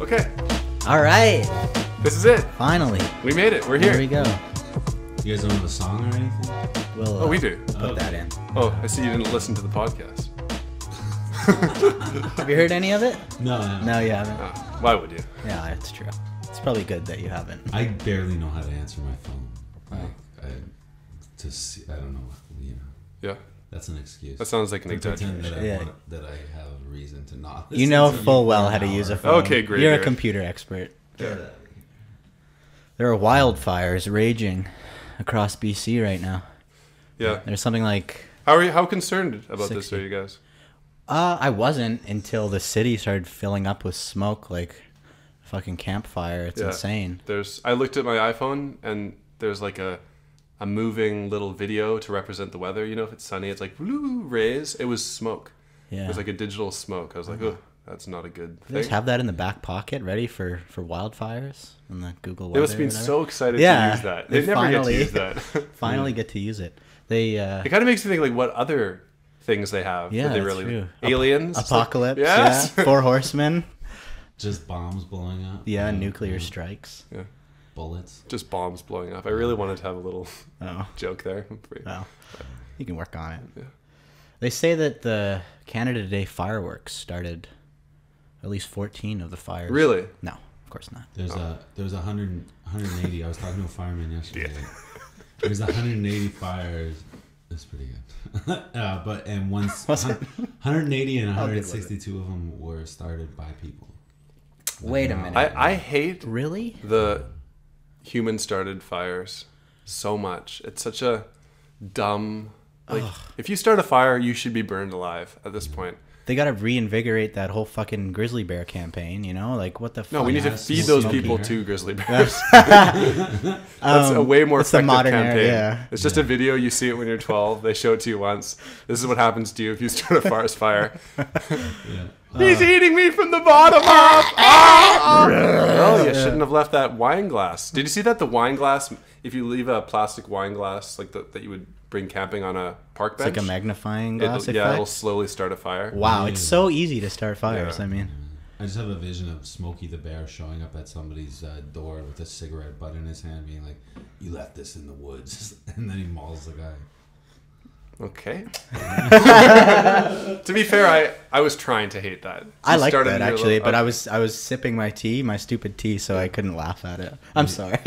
Okay. All right. This is it. Finally. We made it. We're here. Here we go. You guys don't have a song or anything? We'll, we do. Put that in. Oh, I see you didn't listen to the podcast. Have you heard any of it? No, I haven't. No, you haven't. Oh, why would you? Yeah, it's true. It's probably good that you haven't. I barely know how to answer my phone. I don't know. You know, Yeah. that's an excuse. That sounds like an To pretend exaggeration. that I have a reason to not. You know listen to full for well an how to hour. use a phone. Okay, great, You're a Eric. computer expert. Yeah. There are wildfires raging across BC right now. Yeah. There's something like... How concerned about 60. this are you guys? I wasn't until the city started filling up with smoke like a fucking campfire. It's Yeah. insane. I looked at my iPhone and there's like a moving little video to represent the weather. You know, if it's sunny, it's like woo, rays. It was smoke. Yeah. It was like a digital smoke. I was like, oh, that's not a good You guys thing. have that in the back pocket ready for wildfires in the Google They weather. must have been or whatever? so excited Yeah, to use that. they They never finally- get to use that. Finally get to use it. They It kind of makes you think like what other things they have. Yeah, that they that's really true. Aliens, Apocalypse. Yes. Yeah. Four Horsemen. Just bombs blowing up. Yeah, nuclear strikes. Yeah, Bullets. just bombs blowing up. I really wanted to have a little Oh, joke there. well, you can work on it. Yeah. They say that the Canada Day fireworks started at least 14 of the fires. Really? No, of course not. There's 180. I was talking to a fireman yesterday. There's 180 fires. That's pretty good. And once Was it? 180 and How good was it? 162 of them were started by people. Wait a Wow. minute. I hate Really? the human started fires so much. It's such a dumb like if you start a fire, you should be burned alive at this point. They got to reinvigorate that whole fucking grizzly bear campaign, you know? Like, what the fuck? No, we need to Yes, feed those smoky people hair. to grizzly bears. That's a way more it's the effective modern era, campaign. yeah. It's just a video. You see it when you're 12. They show it to you once. This is what happens to you if you start a forest fire. Yeah. He's eating me from the bottom up. Oh, you shouldn't have left that wine glass. Did you see that the wine glass? If you leave a plastic wine glass like that you would bring camping on a park It's bench, like a magnifying glass yeah, it'll effect. slowly start a fire. Wow, it's so easy to start fires. Yeah. I mean, I just have a vision of Smokey the Bear showing up at somebody's door with a cigarette butt in his hand, being like, "You left this in the woods," and then he mauls the guy. Okay. To be fair, I was trying to hate that. I You like started that your actually, little- but I was sipping my tea, my stupid tea, so I couldn't laugh at it. I'm sorry.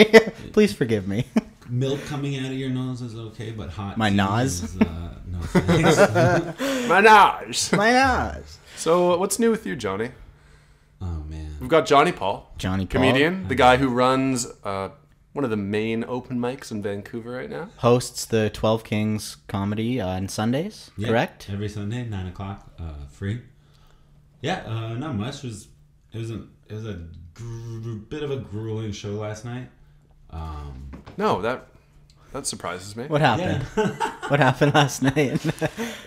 Please forgive me. Milk coming out of your nose is okay, but hot. My tea nose? is, no thanks. Manage. My nose. So what's new with you, Johnny? Oh man. We've got Jonny Paul, Jonny Paul comedian, the guy who runs one of the main open mics in Vancouver right now. hosts the 12 Kings comedy on Sundays, Yeah, correct? Every Sunday, 9:00, free. Yeah, not much. It was a bit of a grueling show last night. No, that surprises me. What happened? What happened last night?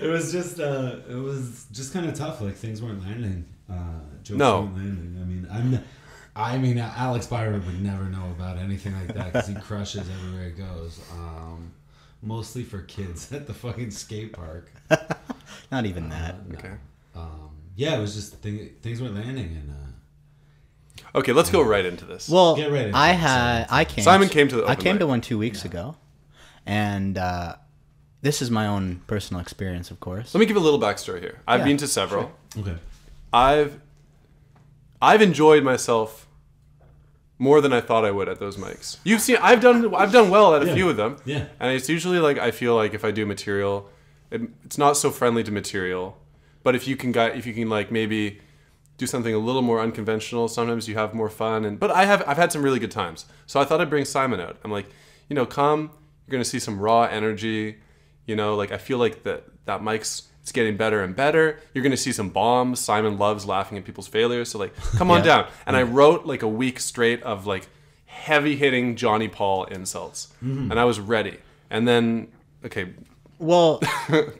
It was just kind of tough. Like things weren't landing. Jokes No. weren't landing. I mean, Alex Byron would never know about anything like that because he crushes everywhere he goes. Mostly for kids at the fucking skate park. Not even that. No. Okay. Yeah, it was just things weren't landing, and Okay, let's go right into this. Well, Get ready. I came. Simon came to the I open came to mic. one 2 weeks ago, and this is my own personal experience, of course. Let me give a little backstory here. I've Yeah, been to several. okay. I've enjoyed myself more than I thought I would at those mics. You've seen I've done well at a Yeah. few of them. Yeah. And it's usually like I feel like if I do material, it's not so friendly to material. But if you can like maybe do something a little more unconventional, sometimes you have more fun. But I've had some really good times. So I thought I'd bring Simon out. I'm like, come. You're gonna see some raw energy. Like I feel like that mic's it's getting better and better. You're gonna see some bombs. Simon loves laughing at people's failures. So like, come on down. And I wrote like a week straight of like heavy hitting Jonny Paul insults, and I was ready. And then Well,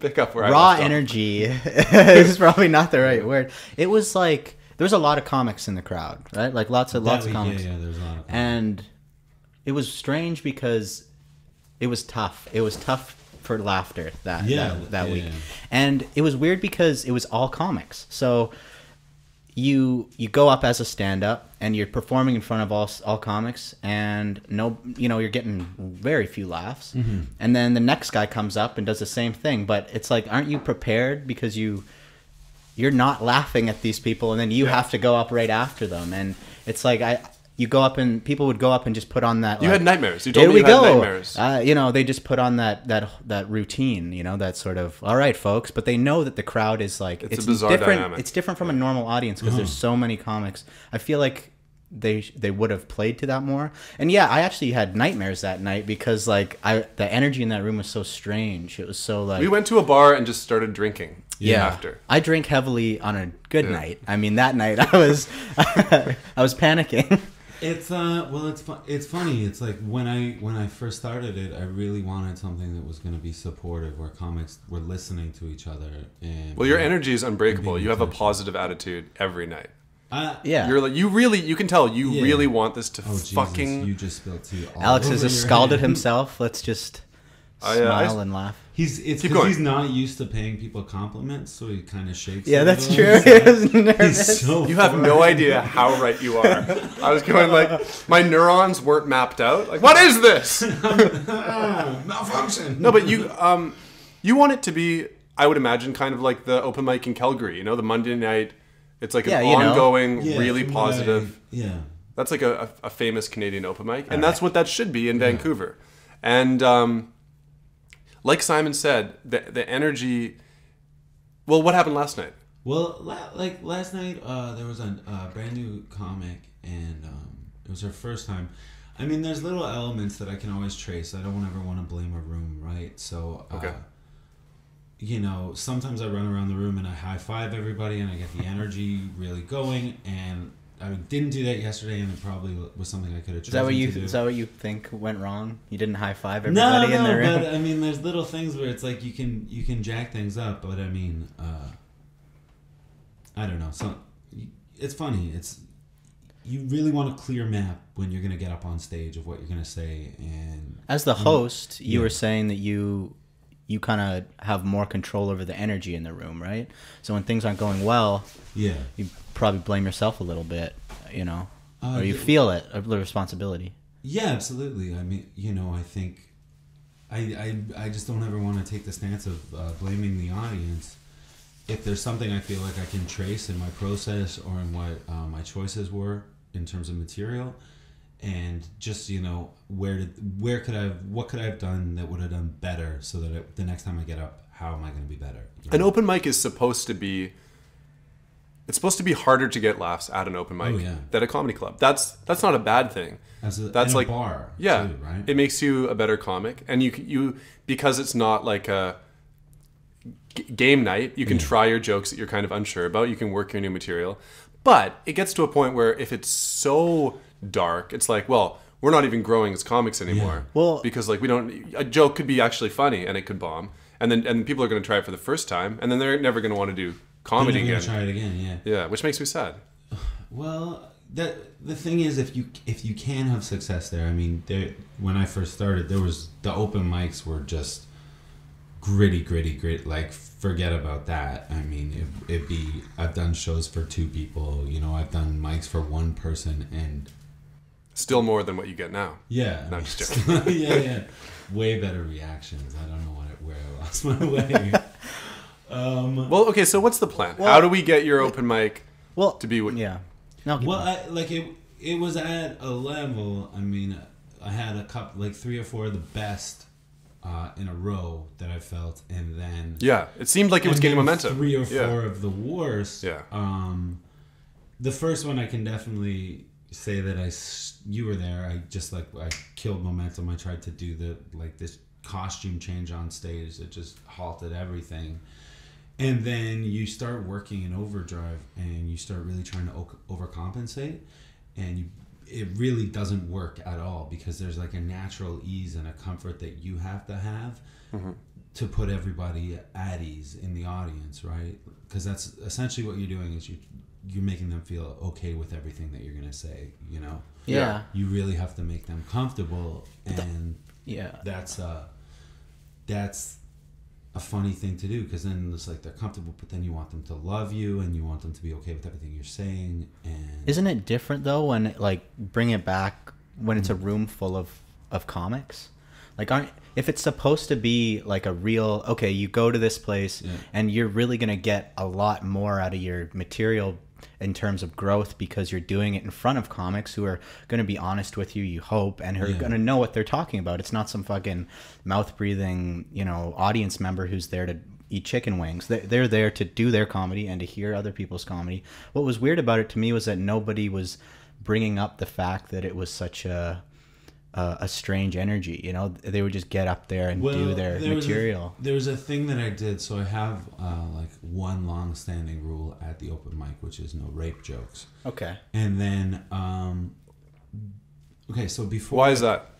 pick up where I raw left off. energy is probably not the right word. It was like there was a lot of comics in the crowd, right? Like lots of comics, Yeah, there's a lot of and it was strange because it was tough. It was tough for laughter that week, yeah. and it was weird because it was all comics. So you go up as a stand-up and you're performing in front of all comics, and you're getting very few laughs, and then the next guy comes up and does the same thing, but it's like, aren't you prepared because you're not laughing at these people, and then you have to go up right after them, and it's like you go up and people would go up and just put on that. You had nightmares. You told me you had nightmares. They just put on that routine. That sort of, all right, folks. But they know that the crowd is like, it's a bizarre different. dynamic. It's different from a normal audience because there's so many comics. I feel like they would have played to that more. And yeah, I actually had nightmares that night because like the energy in that room was so strange. It was so like, we went to a bar and just started drinking. Yeah, after I drink heavily on a good night. I mean, that night I was panicking. It's it's funny. It's like when I first started it, I really wanted something that was going to be supportive, where comics were listening to each other. And your energy is unbreakable. You have a positive attitude every night. Yeah, you're like, you can tell you really want this to fucking. Jesus, you just spilled tea. Alex has just scalded himself. Let's just smile and laugh. It's because he's not used to paying people compliments, so he kind of shakes. Yeah, that's true. He was nervous. You have no idea how right you are. I was going like, my neurons weren't mapped out. Like, what is this? Malfunction. No, but you want it to be, I would imagine, kind of like the open mic in Calgary. The Monday night. It's like an ongoing, really positive. That's like a famous Canadian open mic, and that's what that should be in Vancouver. And like Simon said, the energy. Well, what happened last night? Well, last night, there was a brand new comic, and it was her first time. I mean, there's little elements that I can always trace. I don't ever want to blame a room, right? So, okay. Sometimes I run around the room and I high five everybody, and I get the energy really going. And I didn't do that yesterday, and it probably was something I could have chosen to do. Is that what you think went wrong? You didn't high five everybody in the room? But I mean, there's little things where it's like you can jack things up, but I mean, I don't know. So it's funny. You really want a clear map when you're gonna get up on stage of what you're gonna say. And as the host, you were saying that you kind of have more control over the energy in the room, right? So when things aren't going well, you probably blame yourself a little bit, or you feel it, the responsibility. Yeah, absolutely. I mean, I think I just don't ever want to take the stance of blaming the audience. If there's something I feel like I can trace in my process or in what my choices were in terms of material, and just what could I have done that would have done better, so that the next time I get up, how am I going to be better? An open mic is supposed to be. It's supposed to be harder to get laughs at an open mic than a comedy club. That's not a bad thing. That's like a bar. Yeah, too, right? It makes you a better comic, and you because it's not like a game night. You can try your jokes that you're kind of unsure about. You can work your new material, but it gets to a point where if it's so dark, it's like, well, we're not even growing as comics anymore. Yeah. Well, because like a joke could be actually funny and it could bomb, and people are going to try it for the first time, and then they're never going to want to do comedy again. Try it again, yeah, which makes me sad. Well, the thing is, if you can have success there, I mean, when I first started, the open mics were just gritty. Like, forget about that. I mean, I've done shows for 2 people. I've done mics for 1 person, and still more than what you get now. Yeah, no, I'm just joking. yeah, way better reactions. I don't know where I lost my way. Well, okay, so what's the plan? How do we get your open mic to be what... Yeah. No, it was at a level, I mean, I had a couple, like 3 or 4 of the best in a row that I felt, and then... Yeah, it seemed like it was gaining momentum. 3 or 4 of the worst. Yeah. The first one I can definitely say that you were there. I killed momentum. I tried to do this costume change on stage that just halted everything. And then you start working in overdrive, and you start really trying to overcompensate, and it really doesn't work at all, because there's like a natural ease and a comfort that you have to put everybody at ease in the audience, right? Because that's essentially what you're doing, is you're making them feel okay with everything that you're going to say, Yeah. You really have to make them comfortable, and that's a funny thing to do, because then it's like they're comfortable, but then you want them to love you and you want them to be okay with everything you're saying. And Isn't it different though when like bring it back when it's a room full of comics? Like if it's supposed to be like a real, okay, you go to this place and you're really going to get a lot more out of your material in terms of growth because you're doing it in front of comics who are going to be honest with you, you hope, and who are going to know what they're talking about. It's not some fucking mouth breathing, you know, audience member who's there to eat chicken wings. They're there to do their comedy and to hear other people's comedy. What was weird about it to me was that nobody was bringing up the fact that it was such a strange energy, you know. They would just get up there and do their material. There was a thing that I did. So I have like one long-standing rule at the open mic, which is no rape jokes. Okay. And then, okay, so before. Why is that?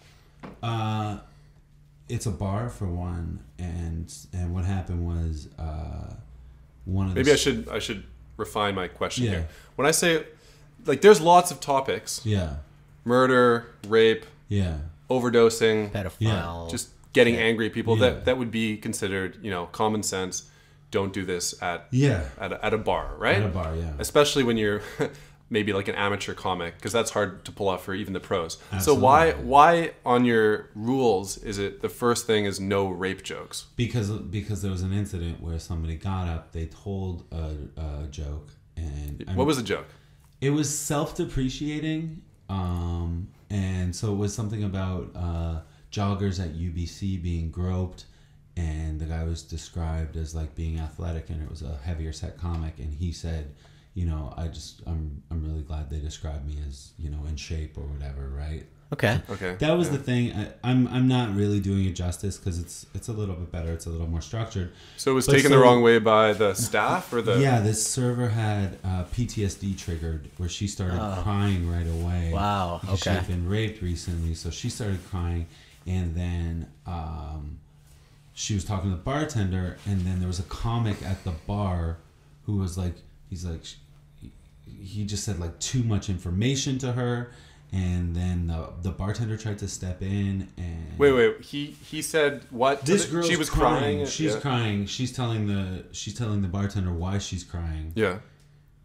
It's a bar for one, and what happened was one of the. Maybe I should refine my question here. When I say, like, there's lots of topics. Yeah. Murder, rape. Yeah. Overdosing, pedophile, just getting angry at people. That would be considered, you know, common sense. Don't do this at a bar, right? At a bar, yeah. Especially when you're maybe like an amateur comic, because that's hard to pull off for even the pros. Absolutely. So why on your rules is it the first thing is no rape jokes? Because there was an incident where somebody got up, they told a joke, and what was the joke? It was self-depreciating. And so it was something about joggers at UBC being groped, and the guy was described as like being athletic, and it was a heavier set comic, and he said, you know, I'm really glad they described me as, you know, in shape or whatever, right? Okay. That was the thing. I'm not really doing it justice because it's a little bit better. It's a little more structured. So it was taken the wrong way by the staff or the. Yeah, this server had PTSD triggered where she started crying right away. Wow. Because she had been raped recently, so she started crying, and then she was talking to the bartender, and then there was a comic at the bar who was like, he just said like too much information to her. And then the bartender tried to step in and wait. He said what? This girl, she was crying. She's crying. She's telling the bartender why she's crying. Yeah.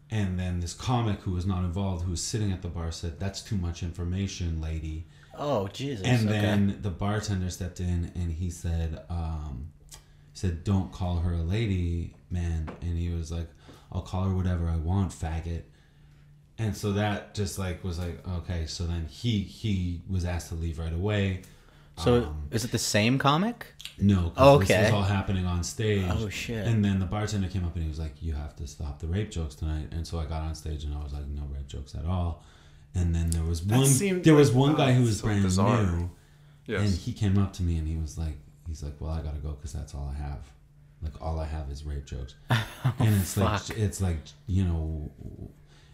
And then this comic who was not involved, who was sitting at the bar, said, "That's too much information, lady." Oh Jesus! And then the bartender stepped in and he said, "Don't call her a lady, man." And he was like, "I'll call her whatever I want, faggot." And so that just like was like, okay. So then he was asked to leave right away. So is it the same comic? No. Okay. This was all happening on stage. Oh shit. And then the bartender came up and he was like, "You have to stop the rape jokes tonight." And so I got on stage and I was like, "No rape jokes at all." And then there was one guy who was so brand new. Yes. And he came up to me and he's like, "Well, I gotta go because that's all I have. Like all I have is rape jokes." And it's like, you know.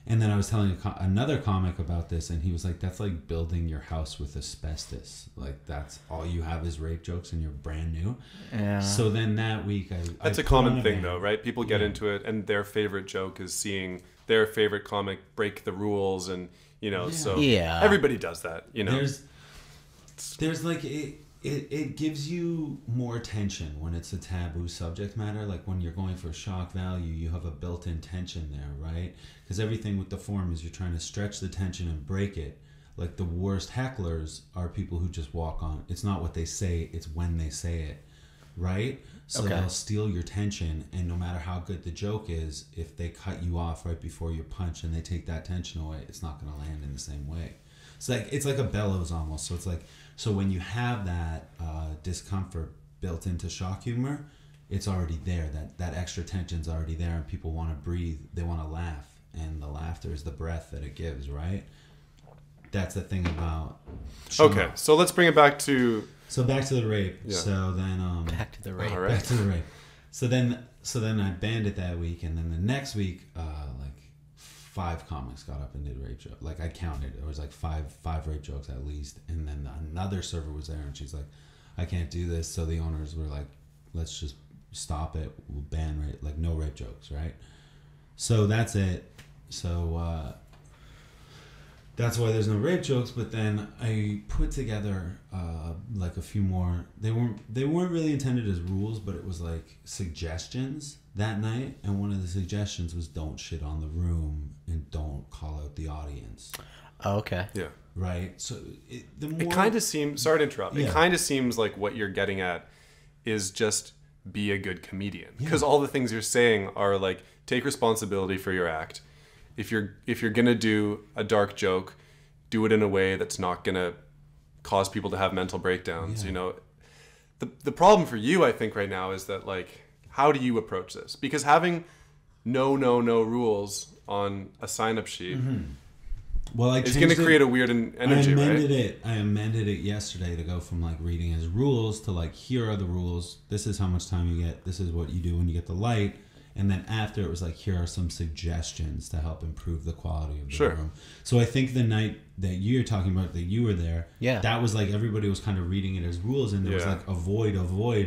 And then I was telling another comic about this, and he was like, "That's like building your house with asbestos. Like that's all you have is rape jokes, and you're brand new." Yeah. So then that week, that's a common thing, though, right? People get into it, and their favorite joke is seeing their favorite comic break the rules, and you know, so everybody does that. You know, there's like it gives you more tension when it's a taboo subject matter. Like when you're going for shock value, you have a built-in tension there, right? Because everything with the form is you're trying to stretch the tension and break it. Like the worst hecklers are people who just walk on. It's not what they say, it's when they say it, right? So they'll steal your tension, and no matter how good the joke is, if they cut you off right before your punch and they take that tension away, it's not going to land in the same way. It's like a bellows almost. So it's like, so when you have that discomfort built into shock humor, it's already there. That extra tension's already there, and people want to breathe. They want to laugh, and the laughter is the breath that it gives, right? That's the thing about shock. Okay, so let's bring it back to... So back to the rape. Yeah. So then... back to the rape. All right. Back to the rape. So then I banned it that week, and then the next week, 5 comics got up and did rape jokes. Like I counted, it was like five rape jokes at least. And then another server was there, and she's like, "I can't do this." So the owners were like, "Let's just stop it. We'll ban rape, like no rape jokes, right?" So that's it. So that's why there's no rape jokes. But then I put together like a few more. They weren't really intended as rules, but it was like suggestions that night. And one of the suggestions was don't shit on the room and don't call out the audience. Oh, okay. Yeah. Right. So it kind of seems. Sorry to interrupt. Yeah. It kind of seems like what you're getting at is just be a good comedian, because all the things you're saying are like take responsibility for your act. If you're gonna do a dark joke, do it in a way that's not gonna cause people to have mental breakdowns. You know, the problem for you, I think, right now is that like, how do you approach this? Because having no rules on a sign-up sheet, well, it's going to create a weird energy. I amended it yesterday to go from like reading as rules to like, here are the rules. This is how much time you get. This is what you do when you get the light. And then after it was like, here are some suggestions to help improve the quality of the room. So I think the night that you're talking about that you were there, that was like everybody was kind of reading it as rules, and there was like avoid.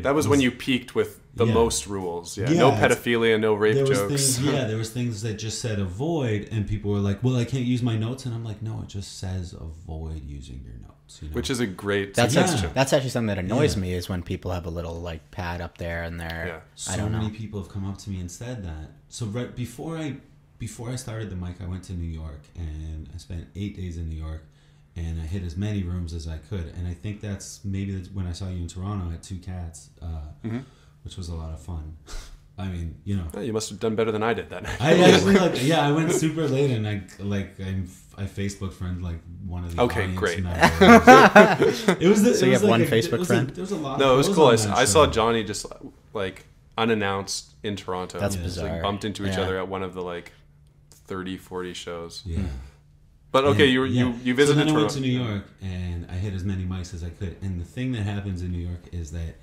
That was when you peaked with the most rules. No pedophilia, no rape jokes. There was things that just said avoid, and people were like, well, I can't use my notes. And I'm like, no, it just says avoid using your notes. You know? Which is a great suggestion. That's actually something that annoys me, is when people have a little like pad up there and they're I don't know. So many people have come up to me and said that. So right before I started the mic, I went to New York, and I spent 8 days in New York, and I hit as many rooms as I could. And I think that's when I saw you in Toronto. I had 2 cats, which was a lot of fun. I mean, you know, you must have done better than I did that night. I actually I went super late, and I Facebook friend like one of the audience great. It was so you have one Facebook friend? There was a lot. No, it was cool. I saw Jonny just like unannounced in Toronto. That's bizarre. Like, bumped into each other at one of the like 30-40 shows. Yeah. But okay, you visited so then Toronto. I went to New York, and I hit as many mics as I could. And the thing that happens in New York is that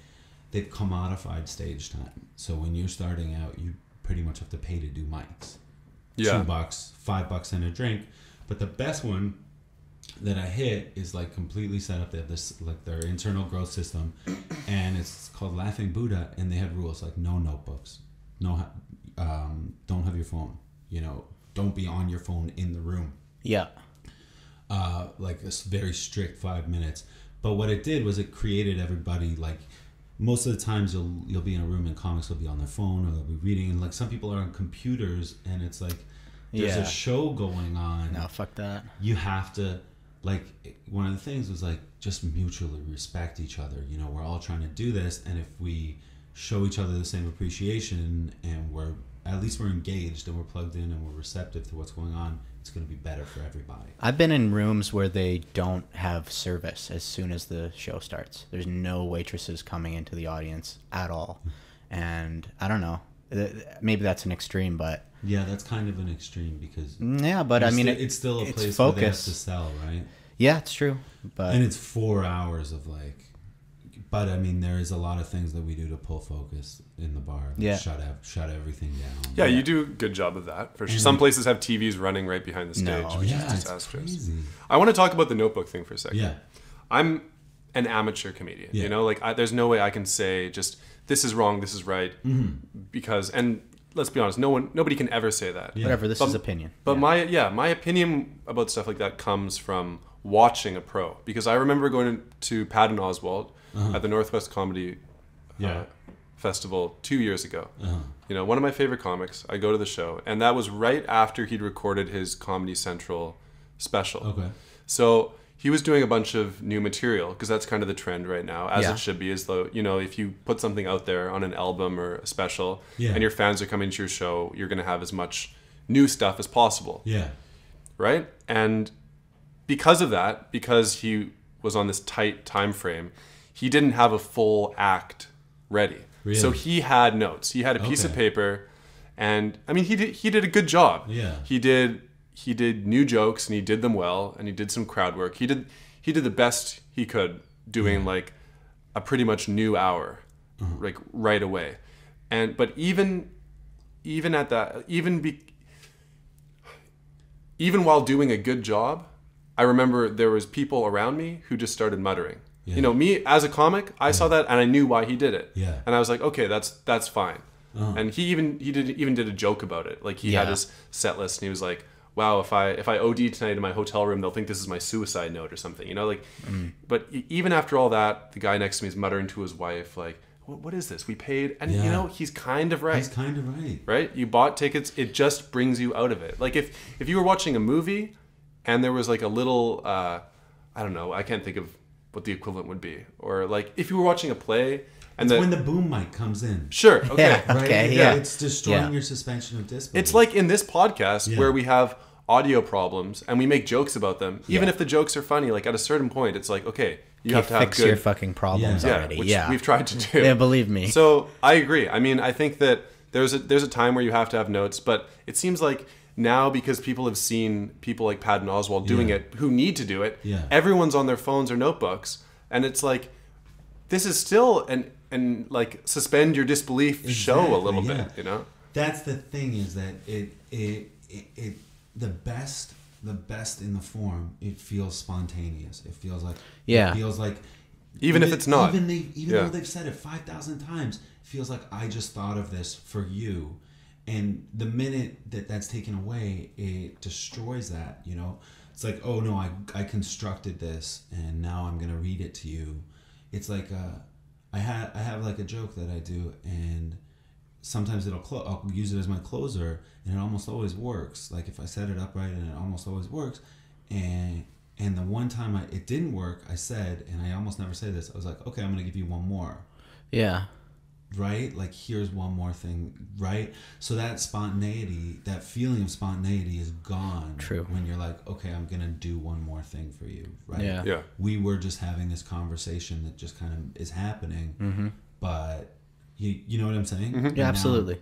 they've commodified stage time. So when you're starting out, you pretty much have to pay to do mics. $2, $5 and a drink. But the best one that I hit is like completely set up. They have this like their internal growth system, and it's called Laughing Buddha. And they had rules like no notebooks, don't have your phone. You know, don't be on your phone in the room. Yeah. Like this very strict 5 minutes. But what it did was it created everybody like. Most of the times you'll be in a room and comics will be on their phone or they'll be reading, and like some people are on computers, and it's like there's a show going on. No, fuck that. You have to like, one of the things was like just mutually respect each other. You know, we're all trying to do this, and if we show each other the same appreciation and we're engaged and we're plugged in and we're receptive to what's going on, it's going to be better for everybody. I've been in rooms where they don't have service as soon as the show starts. There's no waitresses coming into the audience at all. And I don't know. Maybe that's an extreme, but... Yeah, that's kind of an extreme because... Yeah, but I mean... it's still a place where they have to sell, right? Yeah, it's true. But and it's 4 hours of like... But I mean, there is a lot of things that we do to pull focus in the bar. Like shut everything down. Yeah, you do a good job of that for sure. Some places have TVs running right behind the stage, which is disastrous. Crazy. I want to talk about the notebook thing for a second. Yeah, I'm an amateur comedian. You know, like there's no way I can say just this is wrong, this is right, because and let's be honest, nobody can ever say that. Yeah. Whatever, this is opinion. But my opinion about stuff like that comes from watching a pro, because I remember going to Patton Oswalt at the Northwest Comedy Festival 2 years ago. You know, one of my favorite comics. I go to the show, and that was right after he'd recorded his Comedy Central special. Okay. So he was doing a bunch of new material, because that's kind of the trend right now, as it should be, is though, you know, if you put something out there on an album or a special and your fans are coming to your show, you're going to have as much new stuff as possible. Yeah. Right? And because of that, because he was on this tight time frame, he didn't have a full act ready. Really? So he had notes. He had a piece of paper, and I mean, he did a good job. Yeah. He did new jokes, and he did them well, and he did some crowd work. He did the best he could doing like a pretty much new hour, like right away. But even at that, even while doing a good job, I remember there was people around me who just started muttering. Yeah. You know, me as a comic, I saw that and I knew why he did it. Yeah. And I was like, okay, that's fine. And he even did a joke about it. Like he had his set list and he was like, wow, if I OD tonight in my hotel room, they'll think this is my suicide note or something, you know, like, but even after all that, the guy next to me is muttering to his wife, like, what is this? We paid, and you know, he's kind of right. He's kind of right. Right? You bought tickets, it just brings you out of it. Like if you were watching a movie and there was like a little, I don't know, I can't think of what the equivalent would be. Or like if you were watching a play and when the boom mic comes in. Sure, okay. Yeah, Right? okay, yeah. It's destroying your suspension of disbelief. It's like in this podcast where we have audio problems and we make jokes about them. Even if the jokes are funny, like at a certain point, it's like, okay, you have to have fix good... your fucking problems already. Which Yeah, we've tried to do. Yeah, believe me. So I agree. I mean, I think that there's a time where you have to have notes, but it seems like now because people have seen people like Patton Oswalt doing it, who need to do it, everyone's on their phones or notebooks, and it's like this is still an like suspend your disbelief show a little bit, you know. That's the thing, is that it the best in the form, it feels spontaneous. It feels like it feels like even if it's not, even though they've said it 5,000 times, it feels like I just thought of this for you. And the minute that that's taken away, it destroys that, you know. It's like, oh no, I constructed this and now I'm gonna read it to you. It's like I have like a joke that I do, and sometimes I'll use it as my closer, and it almost always works. Like if I set it up right, and it almost always works. And the one time it didn't work, I said, and I almost never say this, I was like, okay, I'm gonna give you one more. Yeah. Right? Like here's one more thing, right? So that spontaneity, that feeling of spontaneity is gone. True. When you're like, okay, I'm gonna do one more thing for you, right? Yeah. We were just having this conversation that just kind of is happening, but you know what I'm saying? Yeah, now, absolutely.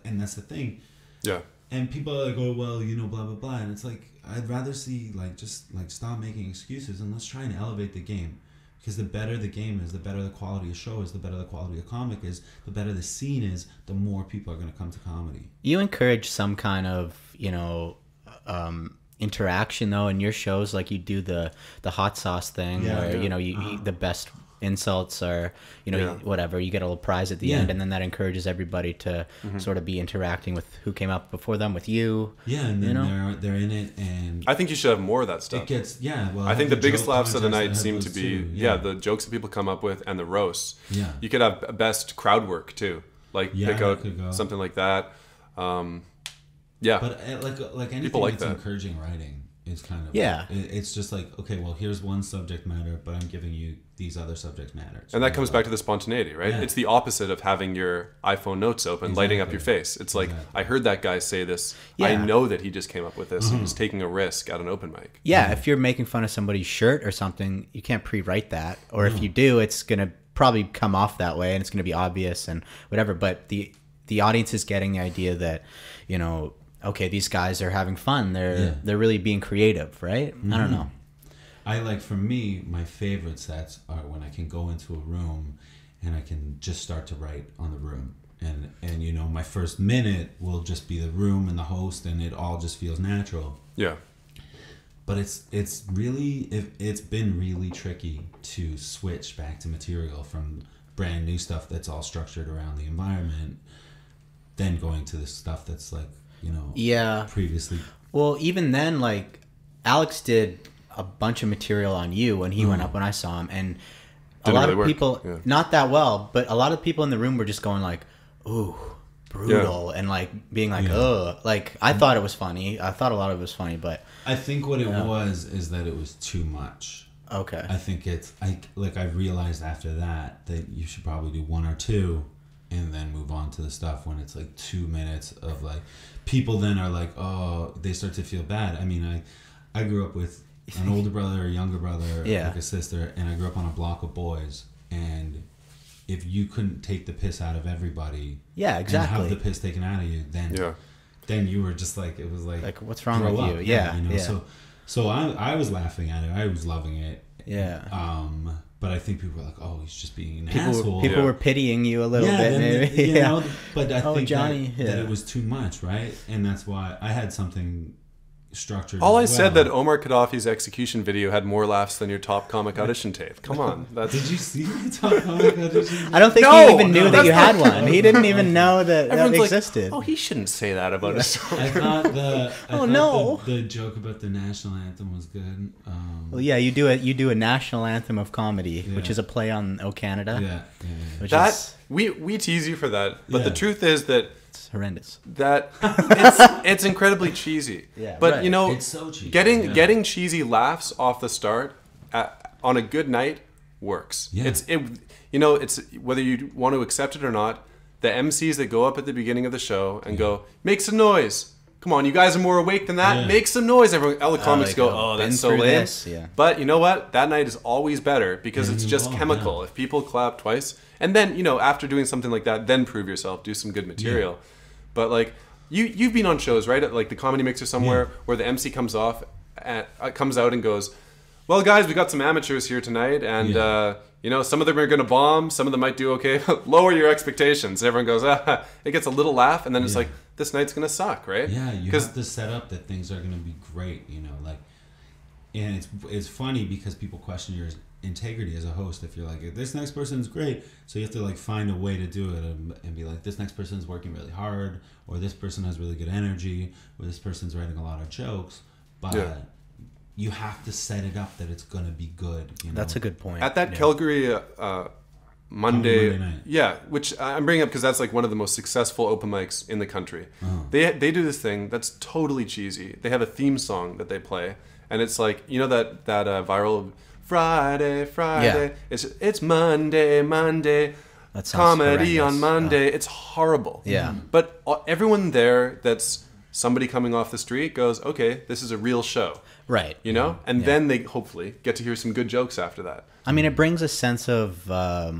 And that's the thing. Yeah. And people are like, oh, well, you know, blah, blah, blah. And it's like, I'd rather see, like, just, like, stop making excuses and let's try and elevate the game. Because the better the game is, the better the quality of show is, the better the quality of comic is, the better the scene is, the more people are going to come to comedy. You encourage some kind of, you know, interaction, though, in your shows. Like you do the hot sauce thing where, you know, you the best insults are, you know, whatever, you get a little prize at the end, and then that encourages everybody to sort of be interacting with who came up before them with you. Yeah, and then they're in it, and I think you should have more of that stuff. It gets well, I think the biggest laughs of the night seem to be the jokes that people come up with and the roasts. Yeah, you could have best crowd work too, like pick out something like that. But like anything people like that's that. Encouraging writing is kind of it's just like, okay, well, here's one subject matter, but I'm giving you these other subject matters, and that comes back to the spontaneity, right? It's the opposite of having your iPhone notes open, lighting up your face. It's like, I heard that guy say this. I know that he just came up with this. He was taking a risk at an open mic. If you're making fun of somebody's shirt or something, you can't pre-write that, or if you do, it's gonna probably come off that way and it's gonna be obvious and whatever. But the audience is getting the idea that, you know, okay, these guys are having fun. They're really being creative, right? I don't know. For me, my favorite sets are when I can go into a room and I can just start to write on the room. And you know, my first minute will just be the room and the host, and it all just feels natural. Yeah. But it's been really tricky to switch back to material from brand new stuff that's all structured around the environment, then going to the stuff that's like, you know, previously. Well, even then, like Alex did a bunch of material on you when he went up when I saw him, and a lot of people, not that well, but a lot of people in the room were just going like, ooh, brutal, and like being like, ugh. Like I thought it was funny. I thought a lot of it was funny, but I think what it was is that it was too much. Okay. I think I realized after that you should probably do one or two and then move on to the stuff when it's like 2 minutes of like, people then are like, oh, they start to feel bad. I mean, I grew up with an older brother, a younger brother, like a sister, and I grew up on a block of boys, and if you couldn't take the piss out of everybody, and have the piss taken out of you, then you were just like, it was like what's wrong with you? You know? So I was laughing at it. I was loving it. But I think people were like, oh, he's just being an asshole. People were pitying you a little bit, maybe. You know, but I think Johnny, that it was too much, right? And that's why I had something structured. All I as said well. that Omar Gaddafi's execution video had more laughs than your top comic audition tape. Come on, that's Did you see the top comic audition? I don't think No, he even knew no, that you that's had one. He didn't even know that everyone's like, existed. oh, he shouldn't say that about a song. I thought the no. the joke about the national anthem was good. Well, yeah, you do a national anthem of comedy, which Yeah. is a play on "O Canada." yeah. Which That is we tease you for that, but the Yeah. truth is that it's horrendous. it's incredibly cheesy. Yeah, but right. you know, It's so cheesy, getting yeah. getting cheesy laughs off the start on a good night works. Yeah. It's whether you want to accept it or not. The MCs that go up at the beginning of the show and go, make some noise. Come on, you guys are more awake than that. Yeah. Make some noise. Everyone, all the comics like, go, oh, that's been so through lame. this, yeah. But you know what? That night is always better because Yeah, it's just involved, chemical. yeah. If people clap twice, and then after doing something like that, then prove yourself, do some good material. But like you've been on shows, right? At like the Comedy Mix or somewhere where the MC comes out and goes, well, guys, we got some amateurs here tonight, and some of them are going to bomb, some of them might do okay. Lower your expectations. Everyone goes, it gets a little laugh, and then it's like, this night's going to suck, right? Yeah, you have to set up that things are going to be great, and it's funny because people question your integrity as a host. If you're like, this next person's great, so you have to like find a way to do it and be like, this next person's working really hard, or this person has really good energy, or this person's writing a lot of jokes, but you have to set it up that it's going to be good. That's a good point. At that Calgary Monday night. which I'm bringing up because that's like one of the most successful open mics in the country. Oh. They do this thing that's totally cheesy. They have a theme song that they play, and it's like that viral Friday. Yeah. It's Monday. That sounds Comedy horrendous. on Monday. It's horrible. Yeah. But everyone there that's somebody coming off the street goes, okay, this is a real show. Right. And then they hopefully get to hear some good jokes after that. I mean, it brings a sense of a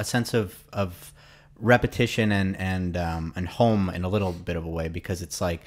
sense of repetition and home in a little bit of a way, because it's like,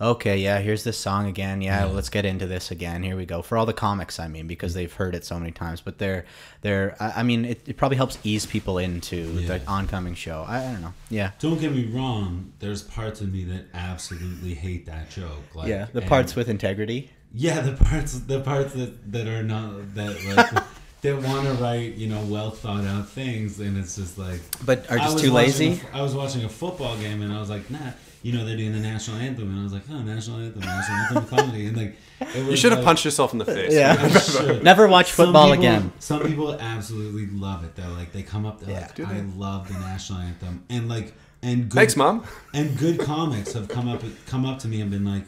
okay, yeah, here's this song again. Yeah, let's get into this again. Here we go. For all the comics, I mean, because they've heard it so many times. But it probably helps ease people into the oncoming show. I don't know. Yeah. Don't get me wrong. There's parts of me that absolutely hate that joke. Like, the parts with integrity. Yeah, the parts that are not that like they want to write well thought out things, and it's just like, but are I just was too watching lazy. I was watching a football game, and I was like, nah, they're doing the national anthem, and I was like, oh, national anthem of comedy, and like, it was You should have like, punched yourself in the face. Yeah. I should. Never watch football Some people- again. Some people absolutely love it. They're like, they come up, they're like, Do I they? love the national anthem, and good, Thanks, Mom. and good comics have come up to me and been like,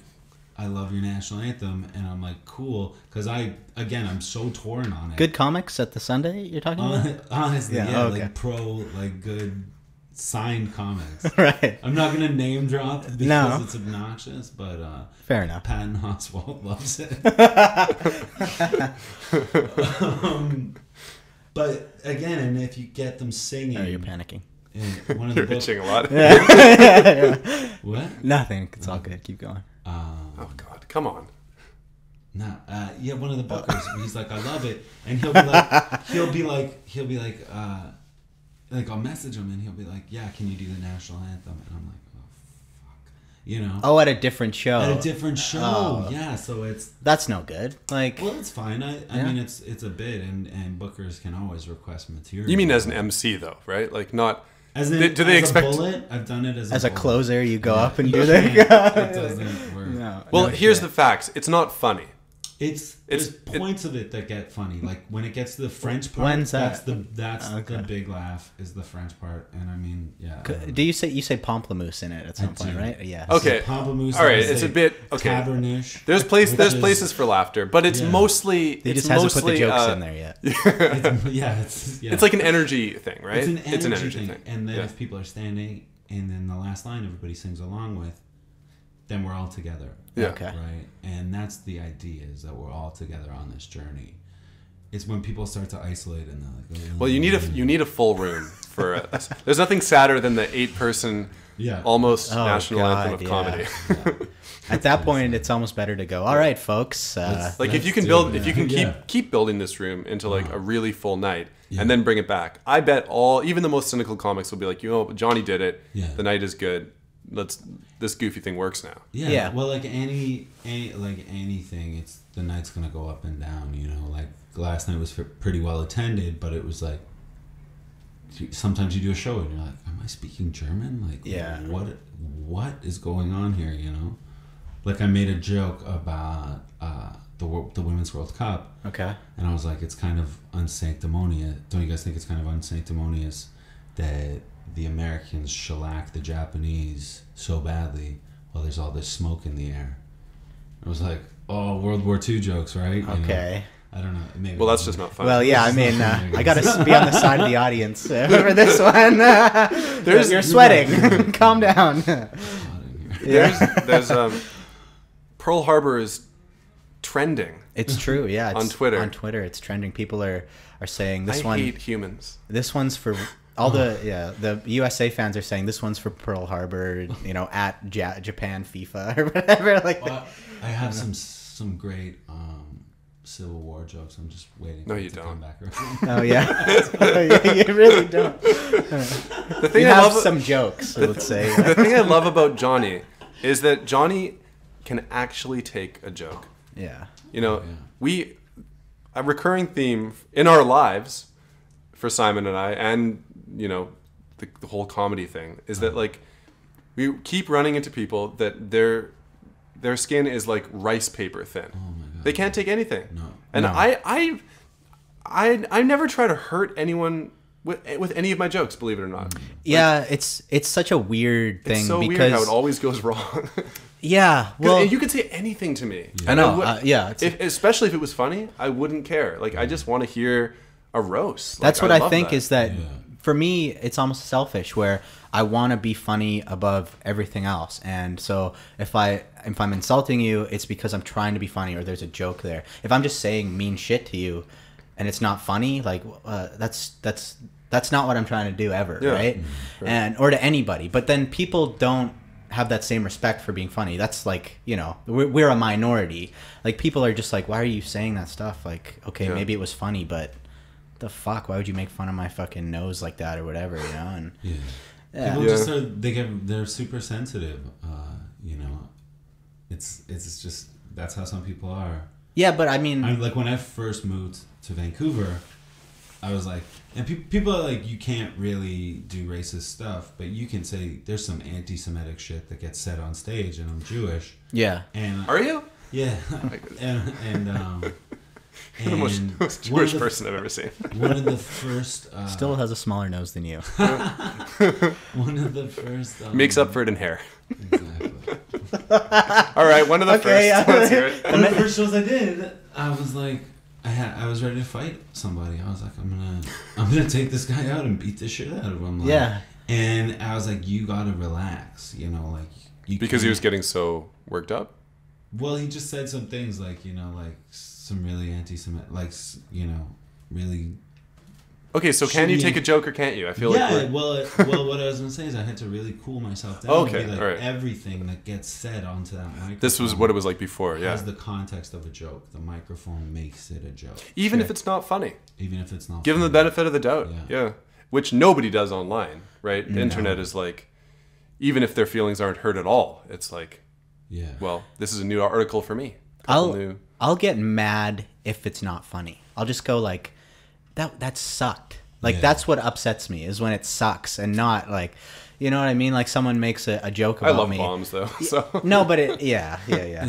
I love your national anthem, and I'm like, cool, because I'm so torn on it. Good comics at the Sunday you're talking about? Honestly, Yeah, yeah, okay. like good signed comics. Right. I'm not gonna name drop because No. it's obnoxious, but Fair enough. Patton Oswalt loves it. But again, and if you get them singing, Oh, you're panicking. in one of You're the books, itching a lot. what? Nothing. It's all good. Keep going. Oh, God. Come on. One of the bookers, he's like, I love it, and he'll be like, I'll message him, and he'll be like, yeah, can you do the national anthem? And I'm like, oh, fuck, Oh, at a different show. at a different show, Oh. yeah. So it's That's no good. Like, well, it's fine. I mean, it's a bit, and bookers can always request material. You mean as an MC, though, right? Like, not... As do they expect... a bullet? I've done it as a bullet. closer, you go up and You do can't. that. It doesn't work. No. Well, No here's shit. the facts. It's not funny. There's points of it that get funny. Like when it gets to the French part, When's that? That's Okay. the big laugh is the French part. And I mean, yeah. Do you say pamplemousse in it at some point, do. right? Yeah. Okay. Pamplemousse, All right, I it's say a bit... Okay. Cabernet. There's which is- places for laughter, but it's Yeah. mostly... He it's just hasn't put the mostly, jokes in there yet. It's It's like an energy thing, right? It's an energy thing. And then Yeah. if people are standing, and then the last line everybody sings along with, then we're all together. Yeah. Okay. Right? And that's the idea, is that we're all together on this journey. It's when people start to isolate and they're like, oh, Well, you need a full room for it. There's nothing sadder than the 8-person almost Oh, national God, anthem of yeah. comedy. At that point, it's almost better to go. All right, folks. Like if you can do build, it, if you can yeah. keep building this room into like a really full night, and then bring it back. I bet even the most cynical comics will be like, Johnny did it. Yeah. The night is good. this goofy thing works now. Yeah. Yeah. Well, like anything, it's the night's gonna go up and down. You know, like last night was pretty well attended, but it was like sometimes you do a show and you're like, am I speaking German? Like, yeah, what is going on here? You know, like I made a joke about the Women's World Cup. Okay. And I was like, it's kind of unsanctimonious. Don't you guys think it's kind of unsanctimonious that the Americans shellac the Japanese so badly while there's all this smoke in the air? I was like, oh, World War II jokes, right? You Okay. know? I don't know. Maybe Well, that's just not funny. Well, yeah, I mean, I got to be on the side of the audience for this one. You're sweating. Calm down. There's Pearl Harbor is trending. It's true, yeah. It's on Twitter. On Twitter, it's trending. People are saying this I one. hate humans. This one's for all the USA fans are saying this one's for Pearl Harbor. You know, at Japan FIFA or whatever. Like, well, I have some great Civil War jokes. I'm just waiting. No, for you it to don't. Come back around. oh yeah, you really don't. The thing You I have love, some jokes, let's say. the thing I love about Johnny is that Johnny can actually take a joke. Yeah. You know, Yeah. a recurring theme in our lives for Simon and I, and you know, the whole comedy thing is that like we keep running into people that their skin is like rice paper thin. Oh my God. They can't take anything. No. And No. I never try to hurt anyone with any of my jokes, believe it or not. Yeah, it's such a weird thing It's so because weird how it always goes wrong. yeah, well, you could say anything to me. I know. would- Yeah, it's, especially if it was funny, I wouldn't care. Like I just want to hear a roast. that's Like, what I love think that. is that Yeah. for me it's almost selfish where I want to be funny above everything else, and so if I'm insulting you, it's because I'm trying to be funny or there's a joke there. If I'm just saying mean shit to you and it's not funny, like that's not what I'm trying to do ever, Yeah. right? Mm-hmm. And or to anybody. But then people don't have that same respect for being funny. That's like, you know, we're a minority. Like people are just like, why are you saying that stuff? Like, okay, Yeah. maybe it was funny, but the fuck, why would you make fun of my fucking nose like that or whatever, you know? And Yeah. yeah. People Yeah. just they're super sensitive. You know, it's just that's how some people are. Yeah, but I mean, I'm like when I first moved to Vancouver, I was like, and people are like, you can't really do racist stuff, but you can say there's some anti-Semitic shit that gets said on stage, and I'm Jewish. yeah. And Are you? yeah, and The most one Jewish of the- person I've ever seen. One of the first Still has a smaller nose than you. one of the first Makes up for it in hair. exactly. All right, one of the Okay, first. Let's hear it. One of the first shows I did, I was like, I was ready to fight somebody. I was like, I'm gonna take this guy out and beat the shit out of him. Like, Yeah. And I was like, you gotta relax, you know, like you Because he was can't- getting so worked up. Well, he just said some things like, you know, like some really anti-Semitic, like, you know, really. Okay, so can you Shouldn't take you- a joke or can't you? I feel Yeah, like well, what I was gonna say is I had to really cool myself down. Okay, and be like, all right. everything that gets said onto that microphone. this was what it was like before. Yeah. Has the context of a joke. The microphone makes it a joke, Even if Sure. it's not funny. even if it's not. Give them the funny. benefit of the doubt. Yeah. Yeah. Which nobody does online, right? The No. internet is like, even if their feelings aren't hurt at all, it's like, Yeah. well, this is a new article for me. Couple I'll new- I'll get mad if it's not funny. I'll just go like, that sucked. Like Yeah. that's what upsets me is when it sucks and not like, you know what I mean? Like someone makes a joke I about love me. bombs though. So No, but yeah. Yeah.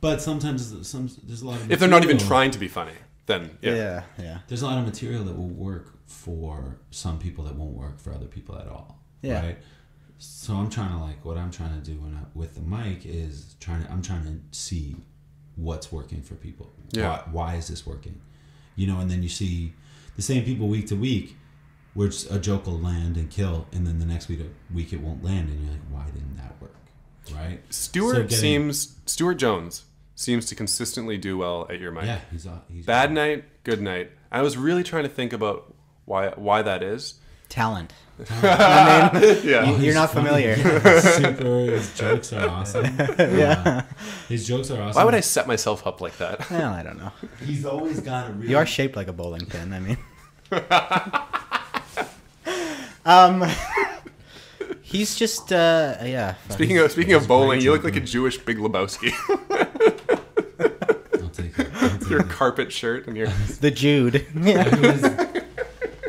But sometimes there's a lot of if they're not even material- trying to be funny, then yeah. Yeah. There's a lot of material that will work for some people that won't work for other people at all. Yeah. Right. So what I'm trying to do with the mic is I'm trying to see what's working for people. Yeah. Why is this working? You know, and then you see the same people week to week, where a joke will land and kill, and then the next week it won't land, and you're like, why didn't that work? Right. Stuart Jones seems to consistently do well at your mic. Yeah, he's Bad night, good night. I was really trying to think about why that is. Talent. Yeah. You're not familiar. His jokes are awesome. Yeah. His jokes are awesome. Why would I set myself up like that? Well, I don't know. He's always got a really. You are shaped like a bowling pin. I mean, He's just yeah. Speaking of bowling, you look like a Jewish Big Lebowski. I'll take it. Your carpet shirt and your the Jude.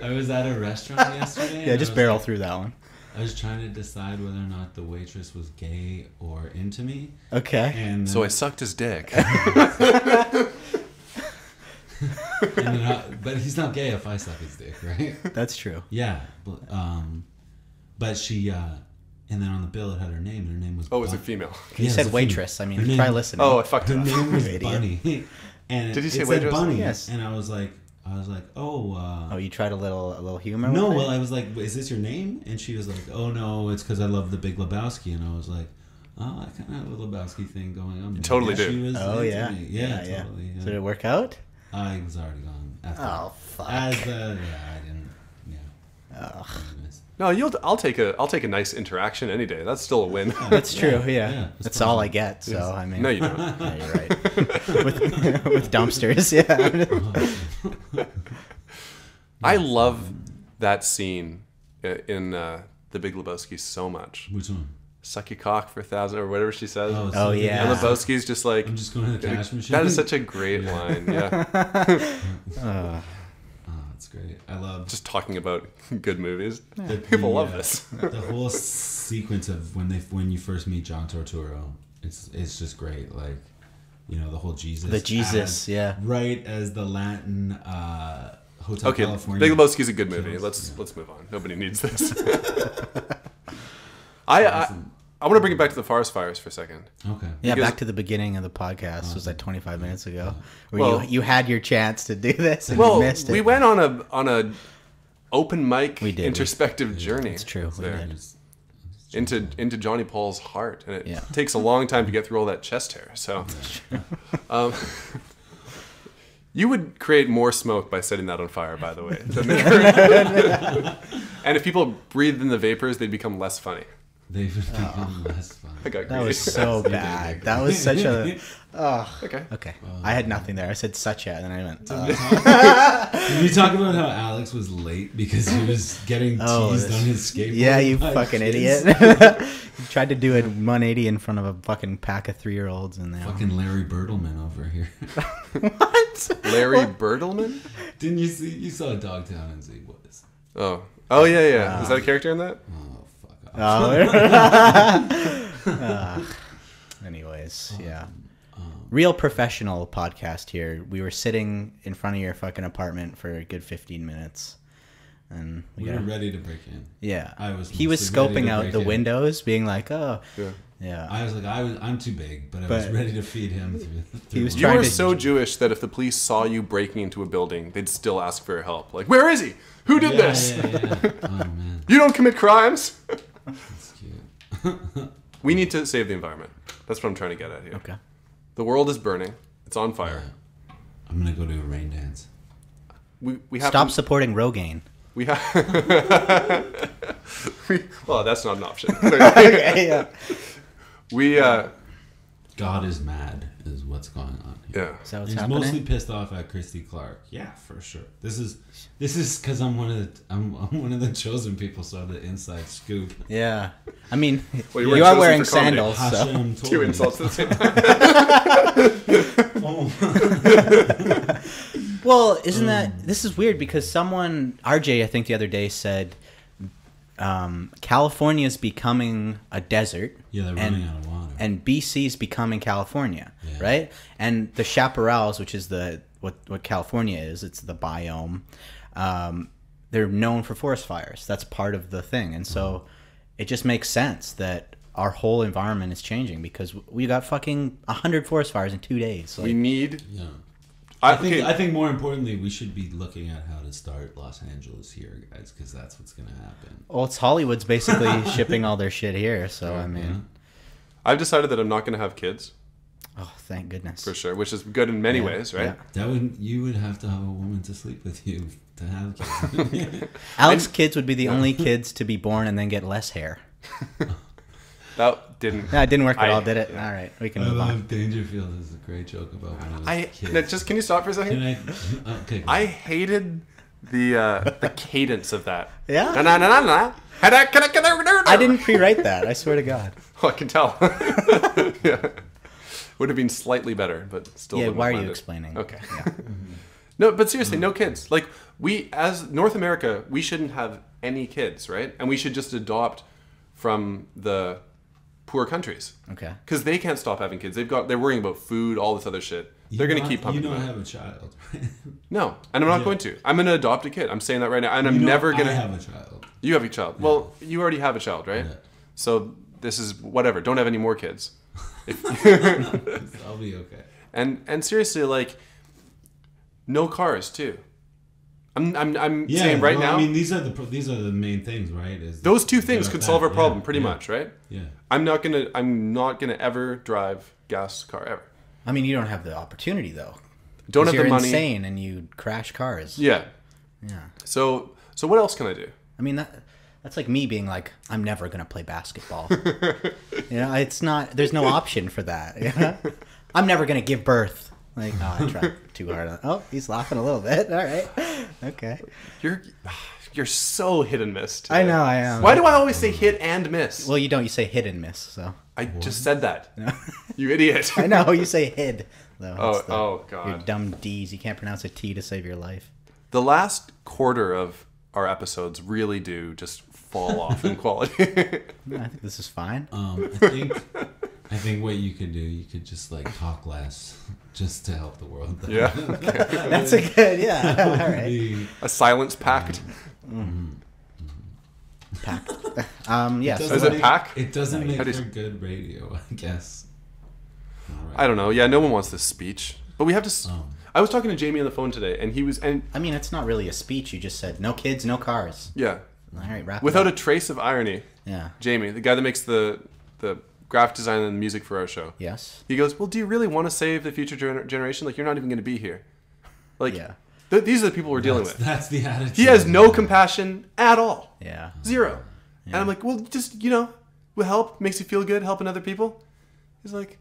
I was at a restaurant yesterday. Yeah, just barrel through that one. I was trying to decide whether or not the waitress was gay or into me. Okay. And so I sucked his dick. But he's not gay if I suck his dick, right? That's true. Yeah, but she and then on the bill it had her name, and her name was. Oh, it was a female. You said waitress. I mean, try listening. Oh, I fucked her up. name was Idiot. Bunny. And did you say it waitress? said Bunny. Yes. And I was like, oh. Oh, you tried a little humor. No, with well, it? I was like, is this your name? And she was like, oh no, it's because I love the Big Lebowski. And I was like, oh, I kind of have a Lebowski thing going on. You totally yeah, do. She was Oh into yeah. me. Yeah, totally. Yeah. So did it work out? I was already gone. After Oh fuck. I didn't. Yeah. Ugh. Anyways. No, I'll take a nice interaction any day. That's still a win. That's true. Yeah. Yeah, That's all I get. So I mean. No, you don't. Yeah, you're right. with dumpsters. Yeah. I love that scene in The Big Lebowski so much. Which one? Suck your cock for 1,000 or whatever she says. Oh, yeah. And Lebowski's just like, I'm just going to the cash machine. that is such a great line. Yeah. Oh, that's great. I love Just talking about good movies. the- People love the, this. The whole sequence of when you first meet John Turturro. It's just great. Like, you know, the whole Jesus. The Jesus, ad, yeah. Right as the Latin Hotel Okay, California. Big Lebowski's a good movie. Kills, Let's move on. Nobody needs this. I want to bring it back to the forest fires for a second. Okay. Yeah, Because- back to the beginning of the podcast. Was like 25 minutes ago, where Well- you had your chance to do this and Well, you missed it. we went on a open mic We did. introspective journey. It's true. We there. did. Into Jonny Paul's heart, and it Yeah. takes a long time to get through all that chest hair. So, you would create more smoke by setting that on fire, by the way. And if people breathed in the vapors, they'd become less funny. They've become less fun. I got That greedy. was so bad. That was such a. Oh. Okay. Okay. I had nothing there. I said such a, and then I went. Did you talk about how Alex was late because he was getting teased on his skateboard? Yeah, you by fucking kids? idiot. You tried to do a 180 in front of a fucking pack of 3-year-olds, and they all. Fucking Larry Bertelman over here. What? Larry Bertelman? Didn't you see? You saw Dogtown and Z Boys. Oh yeah. Is that a character in that? Oh, fuck off. Anyways, yeah. Real professional podcast here. We were sitting in front of your fucking apartment for a good 15 minutes. And We were ready to break in. yeah. I was He was mostly ready scoping to out break the in. windows, being like, oh, Yeah. yeah. I was like, I'm too big, but I was But- ready to feed him through was You trying are to- so Jewish that if the police saw you breaking into a building, they'd still ask for your help. Like, where is he? Who did this? Yeah. Oh, man. You don't commit crimes. That's cute. We need to save the environment. That's what I'm trying to get at here. Okay. The world is burning. It's on fire. I'm going to go do a rain dance. We have Stop to, supporting Rogaine. we have well, that's not an option. Okay, yeah. We God is mad is what's going on here. yeah. Is that what's He's happening? mostly pissed off at Christy Clark. Yeah, for sure. This is because I'm one of the chosen people. So the inside scoop. Yeah. I mean, Well, you you weren't are chosen wearing for comedy. sandals, so. Hashem told Two me. insults at the same time. Well, isn't that this is weird because someone RJ I think the other day said California is becoming a desert. Yeah, they're running out of water. And BC is becoming California, Yeah. right? And the chaparrals, which is what California is, it's the biome. They're known for forest fires. That's part of the thing, and so it just makes sense that our whole environment is changing because we got fucking 100 forest fires in 2 days. Like, We need. Yeah. Okay. I think more importantly, we should be looking at how to start Los Angeles here, guys, because that's what's going to happen. well, it's Hollywood's basically shipping all their shit here, so I mean, I've decided that I'm not going to have kids oh, thank goodness. for sure, which is good in many ways, right? Yeah. You would have to have a woman to sleep with you to have kids. Alex's kids would be the only kids to be born and then get less hair. That didn't. No, it didn't work at I- all, did it? yeah. All right, we can I move on. love Dangerfield is a great joke about one of his kids. Can you stop for a second? Can I? Okay. go I ahead. hated the cadence of that. Yeah. Na-na-na-na-na. I didn't pre-write that. I swear to God. Oh, I can tell. Yeah. Would have been slightly better, but still. Yeah. wouldn't Why have are you minded. explaining? Okay. No, but seriously, no kids. Like we, as North America, we shouldn't have any kids, right? And we should just adopt from the poor countries. Okay. Because they can't stop having kids. They're worrying about food, all this other shit. They're going to keep pumping. You don't money. have a child, right? No, and I'm not going to. I'm going to adopt a kid. I'm saying that right now, and I'm never going to. I have a child. You have a child. Yeah. Well, you already have a child, right? Yeah. So this is whatever. Don't have any more kids. I'll be okay. And seriously, like, no cars too. I'm saying right now. I mean, these are the main things, right? Those two things could solve our problem pretty much, right? Yeah. I'm not gonna ever drive gas car ever. I mean, you don't have the opportunity though. Don't have You're the money. insane, and you crash cars. Yeah. Yeah. So what else can I do? I mean that's like me being like, I'm never gonna play basketball. It's not. There's no option for that. Yeah? I'm never gonna give birth. Like, oh, I tried too hard. Oh, he's laughing a little bit. All right. Okay. You're so hit and miss today. I know I am. Why do I always say hit and miss? Well, you don't. You say hit and miss. So I just said that. You idiot. I know you say hid though. Oh God. Your dumb D's. You can't pronounce a T to save your life. The last quarter of our episodes really do just fall off in quality. No, I think this is fine. I think what you could do, you could just like talk less, just to help the world. Yeah. Okay. That's a good. Yeah. All right. A silence pact. Packed. Yes. Is it pack? It doesn't make How do for you- good radio, I guess. All right. I don't know. Yeah, no one wants this speech, but we have to. Oh. I was talking to Jamie on the phone today, and he was, and I mean, it's not really a speech. You just said no kids, no cars. yeah, All right. Wrap without it a trace of irony. Yeah. Jamie, the guy that makes the graphic design and the music for our show, Yes. he goes, "Well, do you really want to save the future generation? Like, you're not even going to be here. Like, Yeah. these are the people we're dealing with." That's the attitude. He has no compassion at all. Yeah. Zero. And I'm like, well, just, will help, makes you feel good, helping other people. He's like,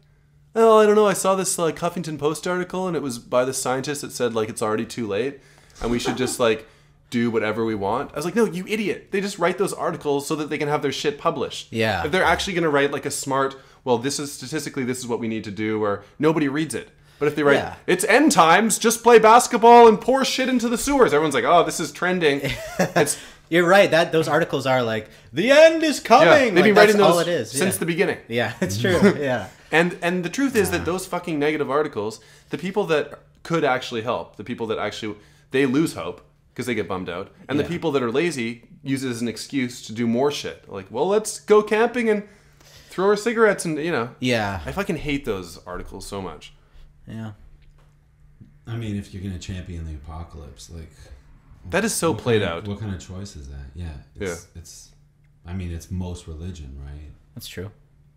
oh, I don't know. I saw this Huffington Post article, and it was by the scientist that said, like, it's already too late, and we should just, like, do whatever we want. I was like, no, you idiot. They just write those articles so that they can have their shit published. Yeah. If they're actually going to write, like, a smart, well, this is what we need to do, or nobody reads it. But if they write, it's end times, just play basketball and pour shit into the sewers, everyone's like, oh, this is trending. It's... You're right. Those articles are like, the end is coming. Yeah, they've been that's writing those all it is. since the beginning. Yeah, it's true. Yeah. And the truth is that those fucking negative articles, the people that could actually help, the people that actually, they lose hope because they get bummed out. And the people that are lazy use it as an excuse to do more shit. Like, well, let's go camping and throw our cigarettes and, Yeah. I fucking hate those articles so much. Yeah. I mean, if you're going to champion the apocalypse, like... That is so played out. What kind of choice is that? Yeah. It's I mean, it's most religion, right? That's true.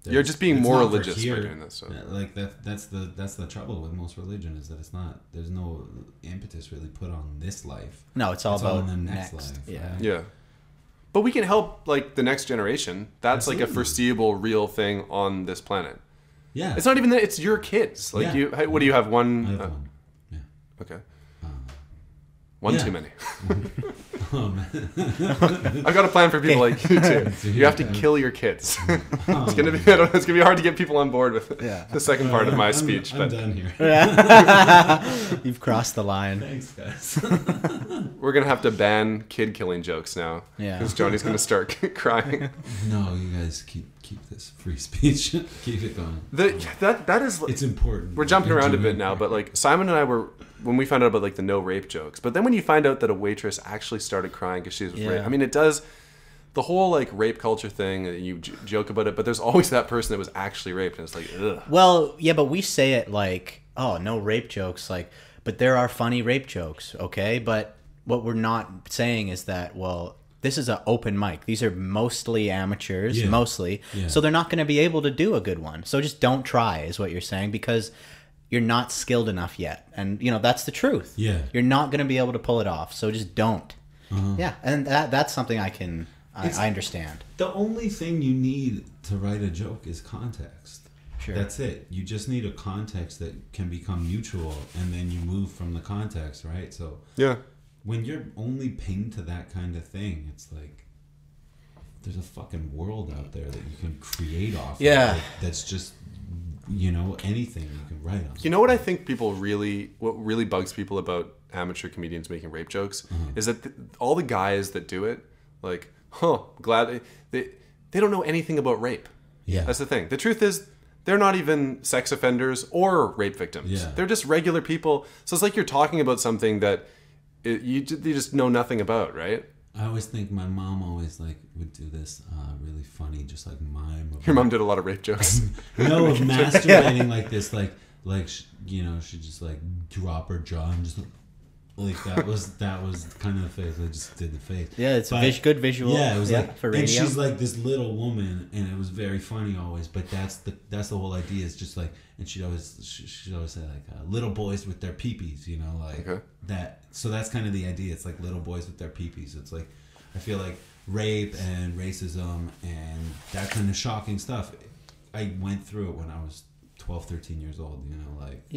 You're just being it's more not for religious by here. doing this. So. Like that's the trouble with most religion is that it's not. There's no impetus really put on this life. No, it's all about on the next. next life. Yeah. Right? Yeah. But we can help, like, the next generation. That's, Absolutely. like, a foreseeable, real thing on this planet. Yeah. It's not even that, it's your kids. Like, Yeah. what do you have, one? I have one. Yeah. Okay. One yeah. too many. Oh man. I've got a plan for people like you too. You have to kill your kids. It's gonna be hard to get people on board with the second part of my speech. I'm done here. You've crossed the line. Thanks, guys. We're gonna have to ban kid killing jokes now. Yeah. Because Johnny's gonna start crying. No, you guys keep this free speech. Keep it going. That is. It's important. We're jumping around a bit now, but like Simon and I were when we found out about like the no rape jokes, but then when you find out that a waitress actually started crying because she was raped, I mean, it does the whole like rape culture thing. You joke about it, but there's always that person that was actually raped, and it's like, ugh. Well, yeah, but we say it like, oh, no rape jokes, like, but there are funny rape jokes, okay? But what we're not saying is that, well, this is an open mic. These are mostly amateurs, so they're not going to be able to do a good one. So just don't try, is what you're saying, because you're not skilled enough yet. And, that's the truth. Yeah. You're not going to be able to pull it off, so just don't. Yeah, and that's something I understand. The only thing you need to write a joke is context. Sure. That's it. You just need a context that can become mutual, and then you move from the context, right? So Yeah. when you're only pinned to that kind of thing, it's like there's a fucking world out there that you can create off of. Like, that's just, you know, anything you can write on. You know what I think what really bugs people about amateur comedians making rape jokes is that all the guys that do it, like, glad they don't know anything about rape. Yeah. That's the thing. The truth is, they're not even sex offenders or rape victims. Yeah. They're just regular people. So it's like you're talking about something that you just know nothing about, right? I always think my mom always like would do this really funny, just like mime. Your mom did a lot of rape jokes. No, of masturbating like this, like you know, she just like drop her jaw and just like that was kind of the face. I just did the face. Yeah, it's a good visual. Yeah, it was like for radio. And she's like this little woman, and it was very funny always. But that's the whole idea. Is just like, and she'd always say like little boys with their peepees, you know, like that. So that's kind of the idea. It's like little boys with their peepees. It's like I feel like rape and racism and that kind of shocking stuff. I went through it when I was 12, 13 years old. You know, like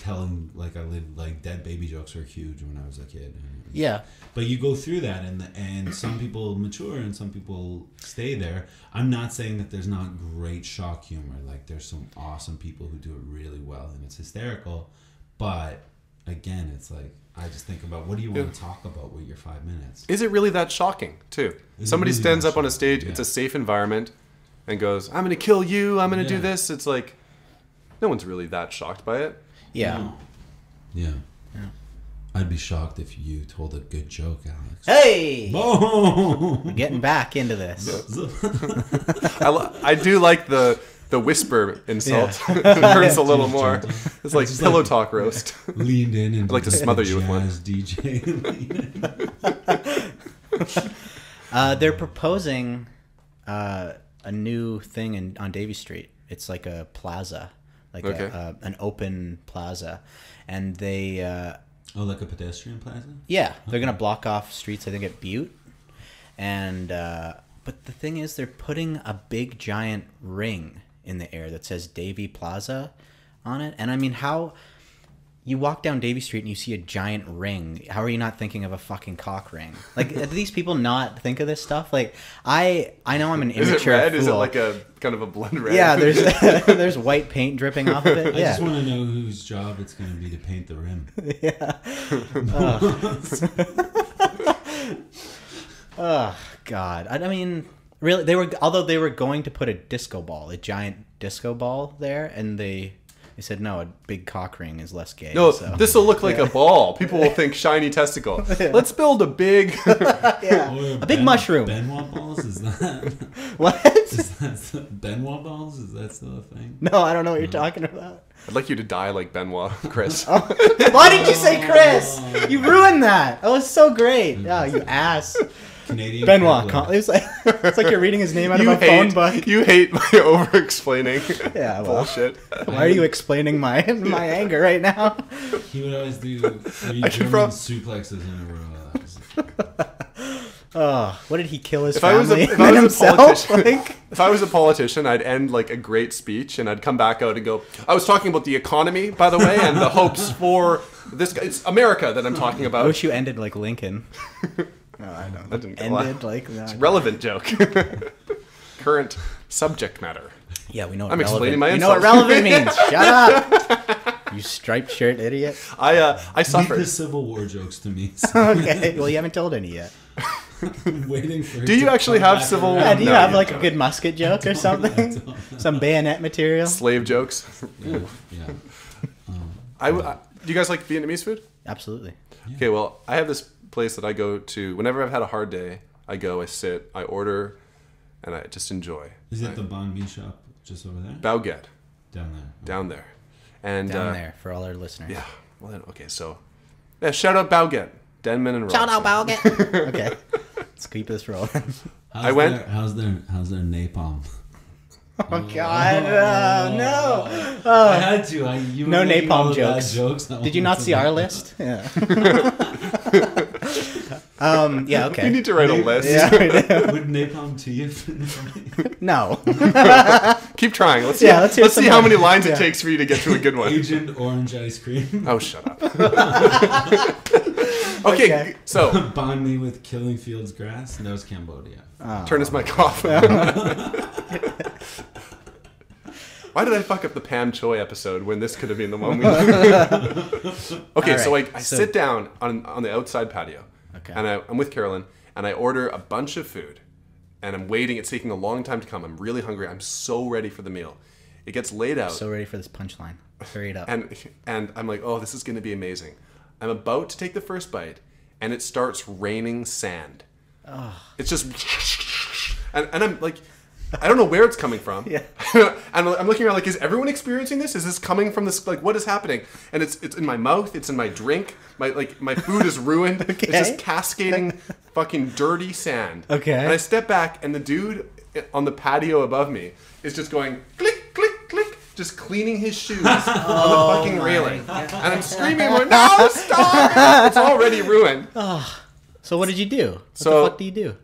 telling like I lived like dead baby jokes were huge when I was a kid. Yeah. But you go through that and some people mature and some people stay there. I'm not saying that there's not great shock humor. Like there's some awesome people who do it really well and it's hysterical. But again, it's like I just think about what do you want to talk about with your 5 minutes? Is it really that shocking too? Somebody really stands up on a stage, it's a safe environment and goes, I'm gonna kill you, I'm gonna do this. It's like no one's really that shocked by it. Yeah. No. Yeah. I'd be shocked if you told a good joke, Alex. Hey! Oh! We're getting back into this. I do like the whisper insult. It hurts a little more. It's like pillow talk roast. Leaned in and I'd like to smother you with one. DJ. They're proposing a new thing on Davie Street. It's like a plaza. Like an open plaza, and they like a pedestrian plaza. Yeah, they're gonna block off streets. I think at Butte, and but the thing is, they're putting a big giant ring in the air that says Davie Plaza on it. And I mean, how you walk down Davie Street and you see a giant ring? How are you not thinking of a fucking cock ring? Like, do these people not think of this stuff? Like, I know I'm an immature Is it red? fool. Is it like a kind of a blood red? Yeah, there's white paint dripping off of it. I just want to know whose job it's going to be to paint the rim. Yeah. Oh God. I mean, really, although they were going to put a giant disco ball there, and they said no, a big cock ring is less gay. No, so. this will look like a ball. People will think shiny testicle. Let's build a big... a big mushroom. Benoit balls? Is that... What? Is that Benoit balls? Is that still a thing? No, I don't know what you're talking about. I'd like you to die like Benoit, Chris. Why did you say Chris? You ruined that. That was so great. Oh, you ass. Canadian Benoit. It's like you're reading his name out of a phone book. You hate my over-explaining bullshit. Why are you explaining my anger right now? He would always do 3 German suplexes in a row. What did he kill his If family? If I was a politician, I'd end like a great speech and I'd come back out and go, I was talking about the economy, by the way, and the hopes for this. It's America that I'm talking about. I wish you ended like Lincoln. No, I don't. That didn't ended like that. It's a relevant joke. Current subject matter. Yeah, we know. I'm explaining my insult. You know what relevant means. Shut up. You striped shirt idiot. I suffered. Leave the Civil War jokes to me. Okay. Well, you haven't told any yet. I'm waiting for. Do you actually have Civil War? Yeah, do you have like a good musket joke or something? Some bayonet material? Slave jokes. Yeah. Do you guys like Vietnamese food? Absolutely. Yeah. Okay, well, I have this place that I go to whenever I've had a hard day. I go, I sit, I order, and I just enjoy. Is it the banh mi shop just over there? Baguette. Down there. Down there. And down there for all our listeners. Yeah. Well, then, okay, so shout out Baguette, Denman and Robson. Shout out Baguette. Okay, let's keep this rolling. How's their napalm? Oh God, no! I had to. No napalm jokes. Did you not see our list? Yeah. Yeah. Okay. You need to write a list. Yeah, Would napalm tea have been funny? No. Keep trying. Let's see how many lines it takes for you to get to a good one. Agent Orange Ice Cream. Oh, shut up. Okay, so Bond me with killing fields grass. That was Cambodia. turn this mic off. Why did I fuck up the Pam Choi episode when this could have been the one we... Okay, All so right, I sit down on the outside patio. Okay. And I'm with Carolyn, and I order a bunch of food. And I'm waiting. It's taking a long time to come. I'm really hungry. I'm so ready for the meal. It gets laid out. So ready for this punchline. Hurry it up. And I'm like, oh, this is going to be amazing. I'm about to take the first bite, and it starts raining sand. Oh. It's just... And I'm like... I don't know where it's coming from. Yeah. And I'm looking around like, is everyone experiencing this? Is this coming from this? Like, what is happening? And it's in my mouth. It's in my drink. My food is ruined. Okay. It's just cascading fucking dirty sand. Okay. And I step back, and the dude on the patio above me is just going click, click, click, just cleaning his shoes on the fucking railing. And I'm screaming, no, stop! It's already ruined. So what did you do? What the fuck do you do?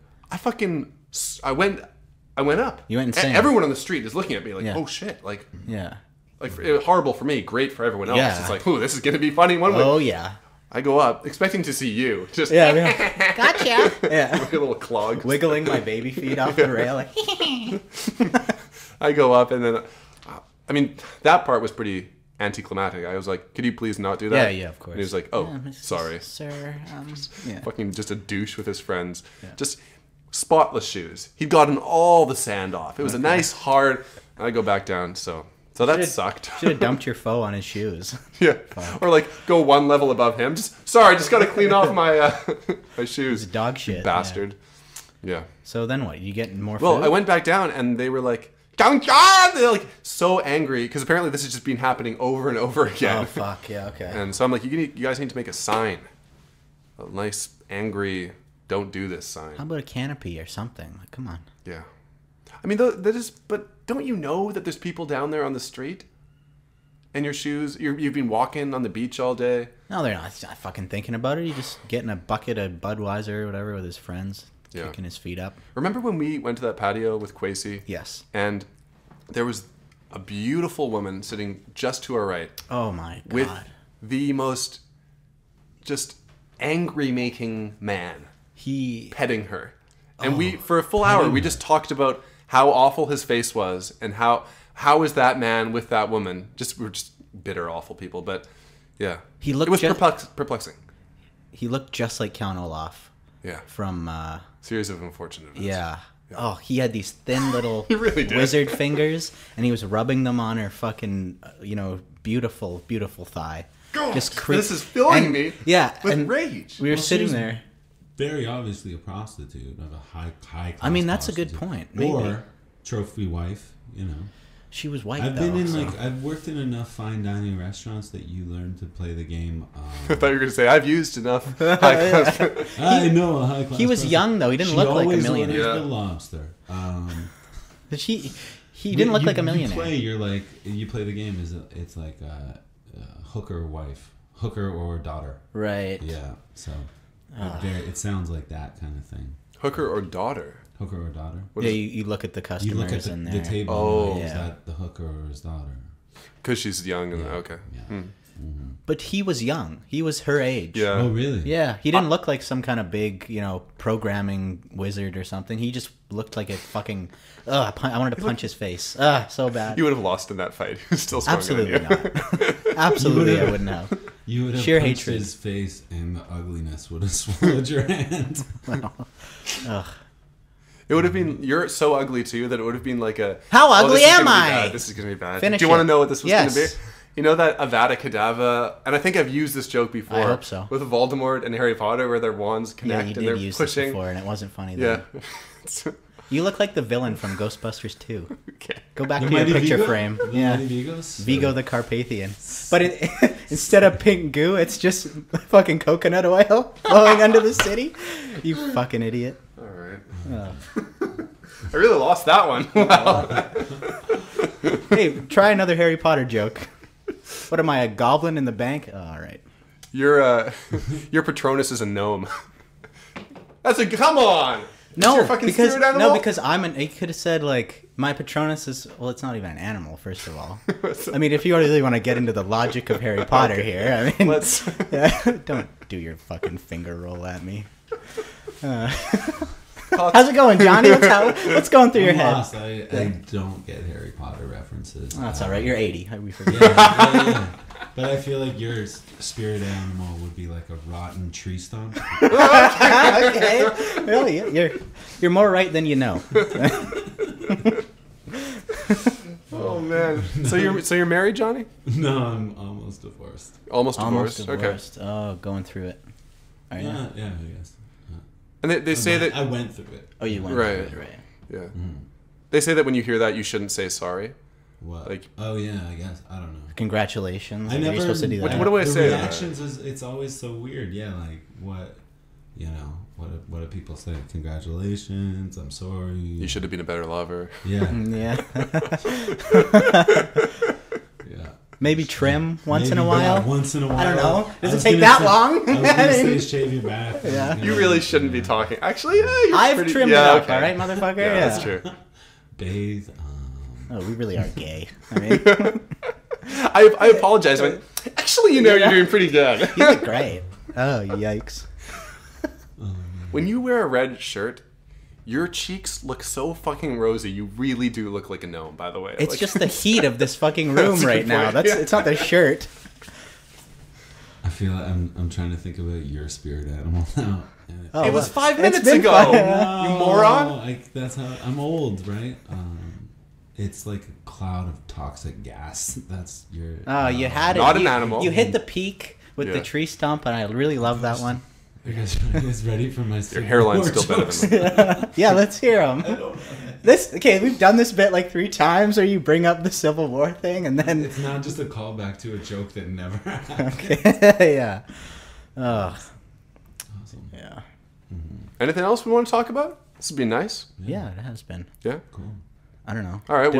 I went up. You went insane. Everyone on the street is looking at me like, oh shit, like, Yeah. like horrible for me, great for everyone else. Yeah. It's like, ooh, this is gonna be funny one way. Oh yeah. I go up expecting to see you, just Yeah. Gotcha. Yeah. like a little clog. Wiggling my baby feet off the railing. I go up, and then, I mean, that part was pretty anticlimactic. I was like, could you please not do that? Yeah, of course. And he was like, oh, sorry. Sir, yeah. Fucking just a douche with his friends. Just spotless shoes. He'd gotten all the sand off. It was a nice hard. I go back down. So that sucked. Should have dumped your foe on his shoes. Yeah. Or like go one level above him. Just got to clean off my my shoes. It's dog shit. Bastard. Yeah. So then what? You get more food? Well, I went back down, and they were like, they're like so angry because apparently this has just been happening over and over again. Oh fuck, yeah, okay. And so I'm like, you guys need to make a sign, a nice angry "don't do this" sign. How about a canopy or something? Like, come on. Yeah. I mean, that is. But don't you know that there's people down there on the street? And your shoes. You've been walking on the beach all day. No, they're not. He's not fucking thinking about it. He's just getting a bucket of Budweiser or whatever with his friends, kicking his feet up. Remember when we went to that patio with Kwesi? Yes. And there was a beautiful woman sitting just to our right. Oh my god. With the most just angry-making man. Petting her. And we, for a full hour, we just talked about how awful his face was and how is that man with that woman. We're just bitter, awful people. But yeah, He looked it was perplexing. He looked just like Count Olaf. Yeah. From Series of Unfortunate Events. yeah. Oh, he had these thin little He really did. wizard fingers, and he was rubbing them on her fucking, beautiful, beautiful thigh. God, Just this is filling me with rage. We were Well, sitting she's there. Very obviously a prostitute of a high class. I mean, that's a good prostitute. point. Maybe. Or trophy wife, She was white, I've though. been in so. I've worked in enough fine dining restaurants that you learn to play the game. I thought you were going to say, I've used enough high class. I know a high class. He was young, though. He didn't look like a millionaire. Yeah. The lobster. He didn't look like a millionaire. You play the game. It's like hooker wife, hooker or daughter. Right. Yeah. So it sounds like that kind of thing. Hooker or daughter? Hooker or daughter. Yeah, you look at the customers You look at in the there. table. Oh. Is that the hooker or his daughter? Because she's young. And okay. Yeah. But he was young. He was her age. Yeah. Oh, really? Yeah, he didn't look like some kind of big, programming wizard or something. He just looked like a fucking... I wanted to punch his face. So bad. You would have lost in that fight. He was still stronger than Absolutely you. not. Absolutely, I wouldn't have. You would have Sheer punched hatred. his face, and the ugliness would have swallowed your hand. Ugh. It would have been, you're so ugly too that it would have been like a... How this ugly is gonna am be I? bad, This is going to be bad. Finish Do you want to it. know what this was Yes. going to be? You know that Avada Kedavra, and I think I've used this joke before. I hope so. With Voldemort and Harry Potter where their wands Yeah, connect you and they're did use pushing. this before, and it wasn't funny. Yeah. Though. You look like the villain from Ghostbusters 2. Okay. Go back The to your Mighty picture Vigo? frame. The Yeah. Mighty Vigos? Vigo the Carpathian. But instead of pink goo, it's just fucking coconut oil flowing under the city. You fucking idiot. All right. Oh. I really lost that one. Wow. Hey, try another Harry Potter joke. What am I, a goblin in the bank? Oh, all right. Your Patronus is a gnome. Come on. No, Your fucking spirit animal? because he could have said like My Patronus is, well, it's not even an animal, first of all. I mean, if you really want to get into the logic of Harry Potter here, I mean, Let's. don't do your fucking finger roll at me. How's it going, Johnny? What's going through your head? Lost. I don't get Harry Potter references. Oh, that's all right. You're 80. We forget. Yeah. But I feel like your spirit animal would be like a rotten tree stump. Okay. Well, you're more right than you know. Oh man. So you're married, Johnny? No, I'm almost divorced. Almost divorced. Almost divorced. Okay. Oh, going through it. Are you? Yeah, I guess. And they say that I went through it. Oh, you went right. through it, right? Yeah. Mm. They say that when you hear that, you shouldn't say sorry. What? Like, oh yeah, I guess I don't know. Congratulations. I never. You're supposed to do that. What do I say? The reactions it's always so weird. Yeah, like what, what do people say? Congratulations. I'm sorry. You should have been a better lover. Yeah. Yeah. Yeah. Maybe trim once in a Maybe, while. yeah, once in a while. I don't know. Does it take that long? I was gonna say shave your back. Yeah. You really shouldn't be talking. Actually, yeah, you're I've pretty, trimmed yeah, it up, okay. all right, motherfucker? Yeah, Yeah. that's true. Bathe. Oh, we really are gay. I mean, I apologize. I went, actually, you're doing pretty good. you look great. Oh, yikes. When you wear a red shirt, your cheeks look so fucking rosy. You really do look like a gnome, by the way. It's like, just the heat of this fucking room That's a right good now. point. It's not the shirt. I feel like I'm trying to think about your spirit animal now. And Oh, it was well, 5 minutes been ago. fun. You moron. That's how I'm old, right? It's like a cloud of toxic gas. That's your. Oh, you had it. Not an You- animal. You hit the peak with Yeah. the tree stump, and I really love that one. Are you guys ready for my? Your hairline's still better jokes? than mine. Yeah, let's hear them. We've done this bit like 3 times, where you bring up the Civil War thing, and then It's not just a callback to a joke that never happened. yeah. Oh, Awesome. yeah. Anything else we want to talk about? This would be nice. Yeah, it has been. Yeah. Cool. I don't know. All right,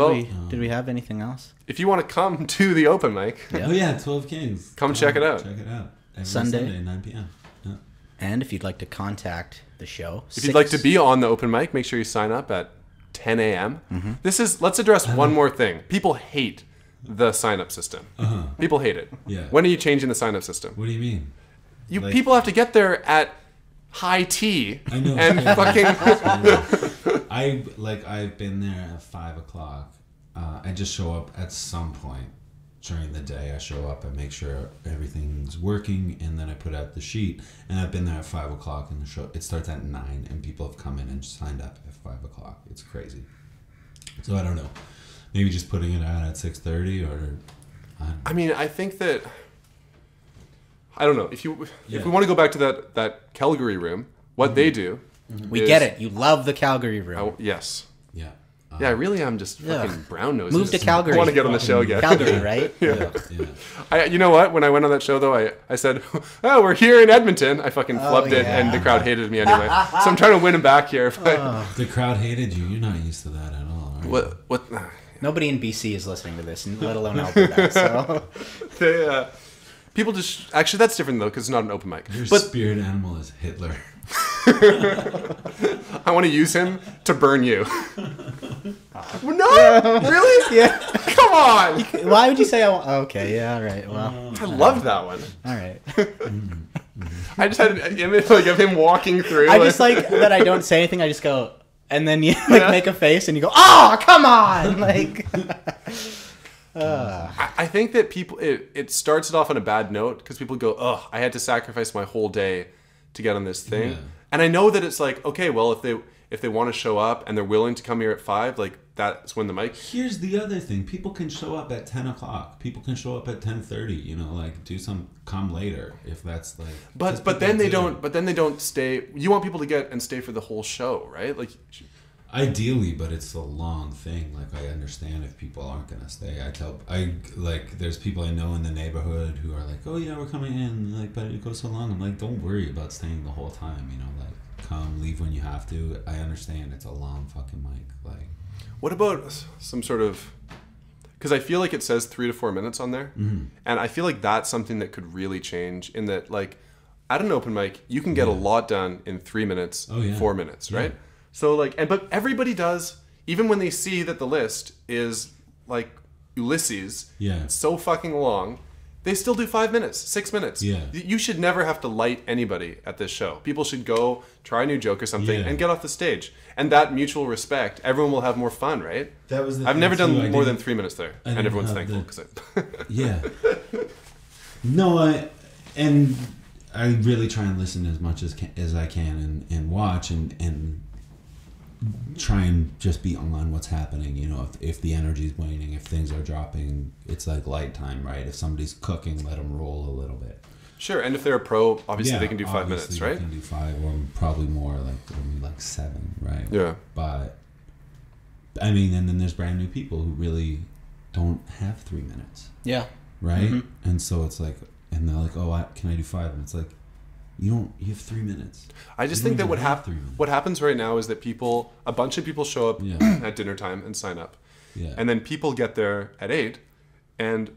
Did we have anything else? If you want to come to the open mic, Yeah. Oh yeah, 12 Kings. Come check it out. Check it out. Every Sunday. 9 p.m. Yeah. And if you'd like to contact the show, if you'd like to be on the open mic, make sure you sign up at 10 a.m. Mm-hmm. Let's address one more thing. People hate the sign-up system. People hate it. Yeah. When are you changing the sign-up system? What do you mean? People have to get there at high tea I know. and fucking. I've been there at 5 o'clock. I just show up at some point during the day. I show up and make sure everything's working, and then I put out the sheet. And I've been there at 5 o'clock, and the show it starts at 9, and people have come in and signed up at 5 o'clock. It's crazy. So I don't know. Maybe just putting it out at 6:30, or I mean, I think that. I don't know if we Yeah. want to go back to that Calgary room. What they do. We is- get it. You love the Calgary room. Yes. yeah. Yeah, I really am just fucking Ugh. brown nosed. Move to Calgary. I want to get on the show again. Calgary, right? Yeah. You know what? When I went on that show, though, I said, "Oh, we're here in Edmonton." I fucking flubbed it, yeah. and the crowd hated me anyway. So I'm trying to win them back here. But The crowd hated you. You're not used to that at all. Are you? what? Nobody in BC is listening to this, let alone Alberta. So They, people just actually that's different though because it's not an open mic. Your But spirit animal is Hitler. I want to use him to burn you. No, really? yeah. Come on! Why would you say? Okay, yeah, all right. Well, I loved that one. all right. I just had an image like of him walking through. I just like that. I don't say anything. I just go, and then you like make a face, and you go, "Oh, come on!" Like. I think that people it starts it off on a bad note because people go, "Oh, I had to sacrifice my whole day to get on this thing," Yeah. and I know that it's like, okay, well, if they want to show up and they're willing to come here at 5, like that's when the mic. Here's the other thing: people can show up at 10 o'clock. People can show up at 10:30. You know, like come later if that's like. But then they don't. But then they don't stay. You want people to get and stay for the whole show, right? Like. Ideally, but it's a long thing. Like I understand if people aren't gonna stay. There's people I know in the neighborhood who are like, oh yeah, we're coming in. Like, but it goes so long. I'm like, don't worry about staying the whole time. You know, like come, leave when you have to. I understand it's a long fucking mic. Like, What about some sort of? Because I feel like it says 3 to 4 minutes on there, and I feel like that's something that could really change. In that, like, at an open mic, you can get a lot done in 3 minutes, Oh, yeah. 4 minutes, right? Yeah. So like, but everybody does. even when they see that the list is like Ulysses, Yeah. it's so fucking long, they still do 5 minutes, 6 minutes. Yeah. You should never have to light anybody at this show. People should go try a new joke or something Yeah. and get off the stage. And that mutual respect, everyone will have more fun, right? That was the I've thing never too, done more than 3 minutes there, and didn't everyone's have thankful the- because Yeah. No, I really try and listen as much as I can and watch and try and just be on what's happening. You know, if the energy's waning, if things are dropping, it's like light time, right? If somebody's cooking, let them roll a little bit. Sure, and if they're a pro, obviously Yeah, they can do 5 minutes, obviously right? They can do 5 or probably more, like 7, right? Yeah. But I mean, and then there's brand new people who really don't have 3 minutes, Yeah. right? Mm-hmm. And so it's like, and they're like, "Oh, can I do 5?" And it's like, you have 3 minutes. I just You think that don't even have 3 minutes. what happens right now is that a bunch of people show up Yeah. at dinner time and sign up. Yeah. And then people get there at 8 and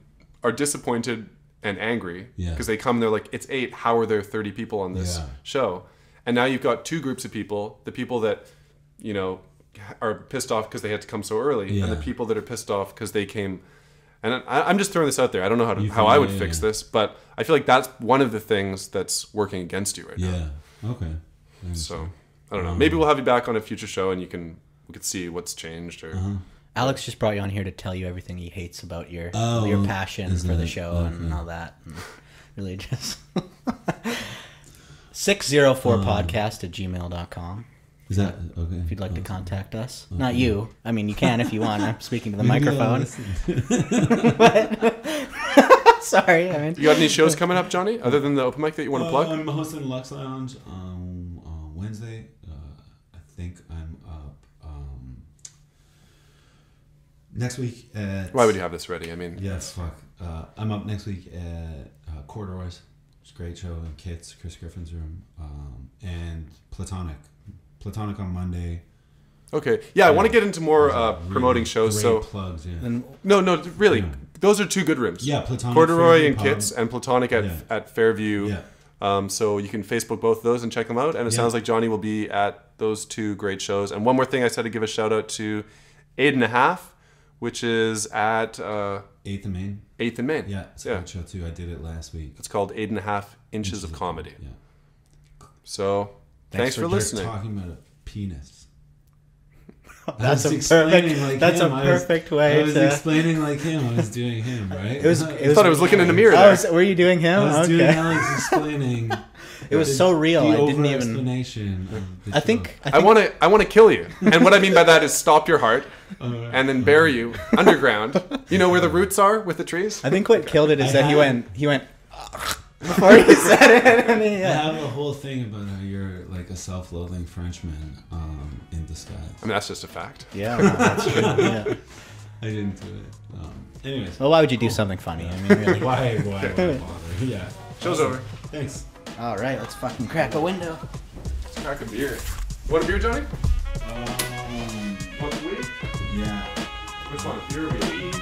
are disappointed and angry Yeah. because they come, they're like, it's 8, how are there 30 people on this Yeah. show? And now you've got two groups of people, the people that, you know, are pissed off because they had to come so early, Yeah. and the people that are pissed off because they came. And I'm just throwing this out there. I don't know You how think- I would yeah, fix yeah. this, but I feel like that's one of the things that's working against you right now. Yeah. Okay. So I don't know. Maybe we'll have you back on a future show, and we could see what's changed. Or Alex just brought you on here to tell you everything he hates about your Oh, passion is for the it? show and Okay. all that. And really just 604podcast@gmail.com. Is that okay? If you'd like to contact us. Not you. I mean, you can if you want. I'm speaking to the microphone. Sorry. I mean, you got any shows coming up, Johnny, other than the open mic that you want to plug? I'm hosting Lux Lounge on Wednesday. I think I'm up next week at... Why would you have this ready? I mean, Yes, fuck. I'm up next week at Corduroys. It's a great show in Kits, Chris Griffin's room. And Platonic on Monday. okay. Yeah, I want to get into more Really promoting shows. great So plugs, yeah. and no, really, Yeah. those are two good rooms. Yeah, Platonic, Corduroy Fairview and Pub. Kits, and Platonic Yeah. at Fairview. Yeah. So you can Facebook both of those and check them out. And it Yeah. sounds like Johnny will be at those two great shows. And one more thing, I said to give a shout out to 8.5, which is at 8th and Main. 8th and Main. Yeah, it's a great show too. I did it last week. It's called 8.5 Inches of Comedy. Yeah. So thanks for They're listening. talking about a penis. that's I a was explaining perfect. like That's him. a perfect way I was to. explaining like him. I was doing him, right? It was. I thought I was looking in the mirror there. Were you doing him? I was doing Okay. Alex explaining. It was so real. The I didn't even. over-explanation of the I think. I want to kill you. And what I mean by that is stop your heart show. and then bury you underground. You know where the roots are with the trees? I think what killed it is I that he had- went before he said it. And he, I have a whole thing about how you're like a self-loathing Frenchman in disguise. I mean, that's just a fact. yeah, no, that's true. Yeah. I didn't do it. Anyways, Well, why would you do something funny? I mean, really. why bother? Yeah. Show's over. Thanks. All right, let's fucking crack a window. Let's crack a beer. You want a beer, Johnny? Want some weed? Yeah. Which one? Beer or weed?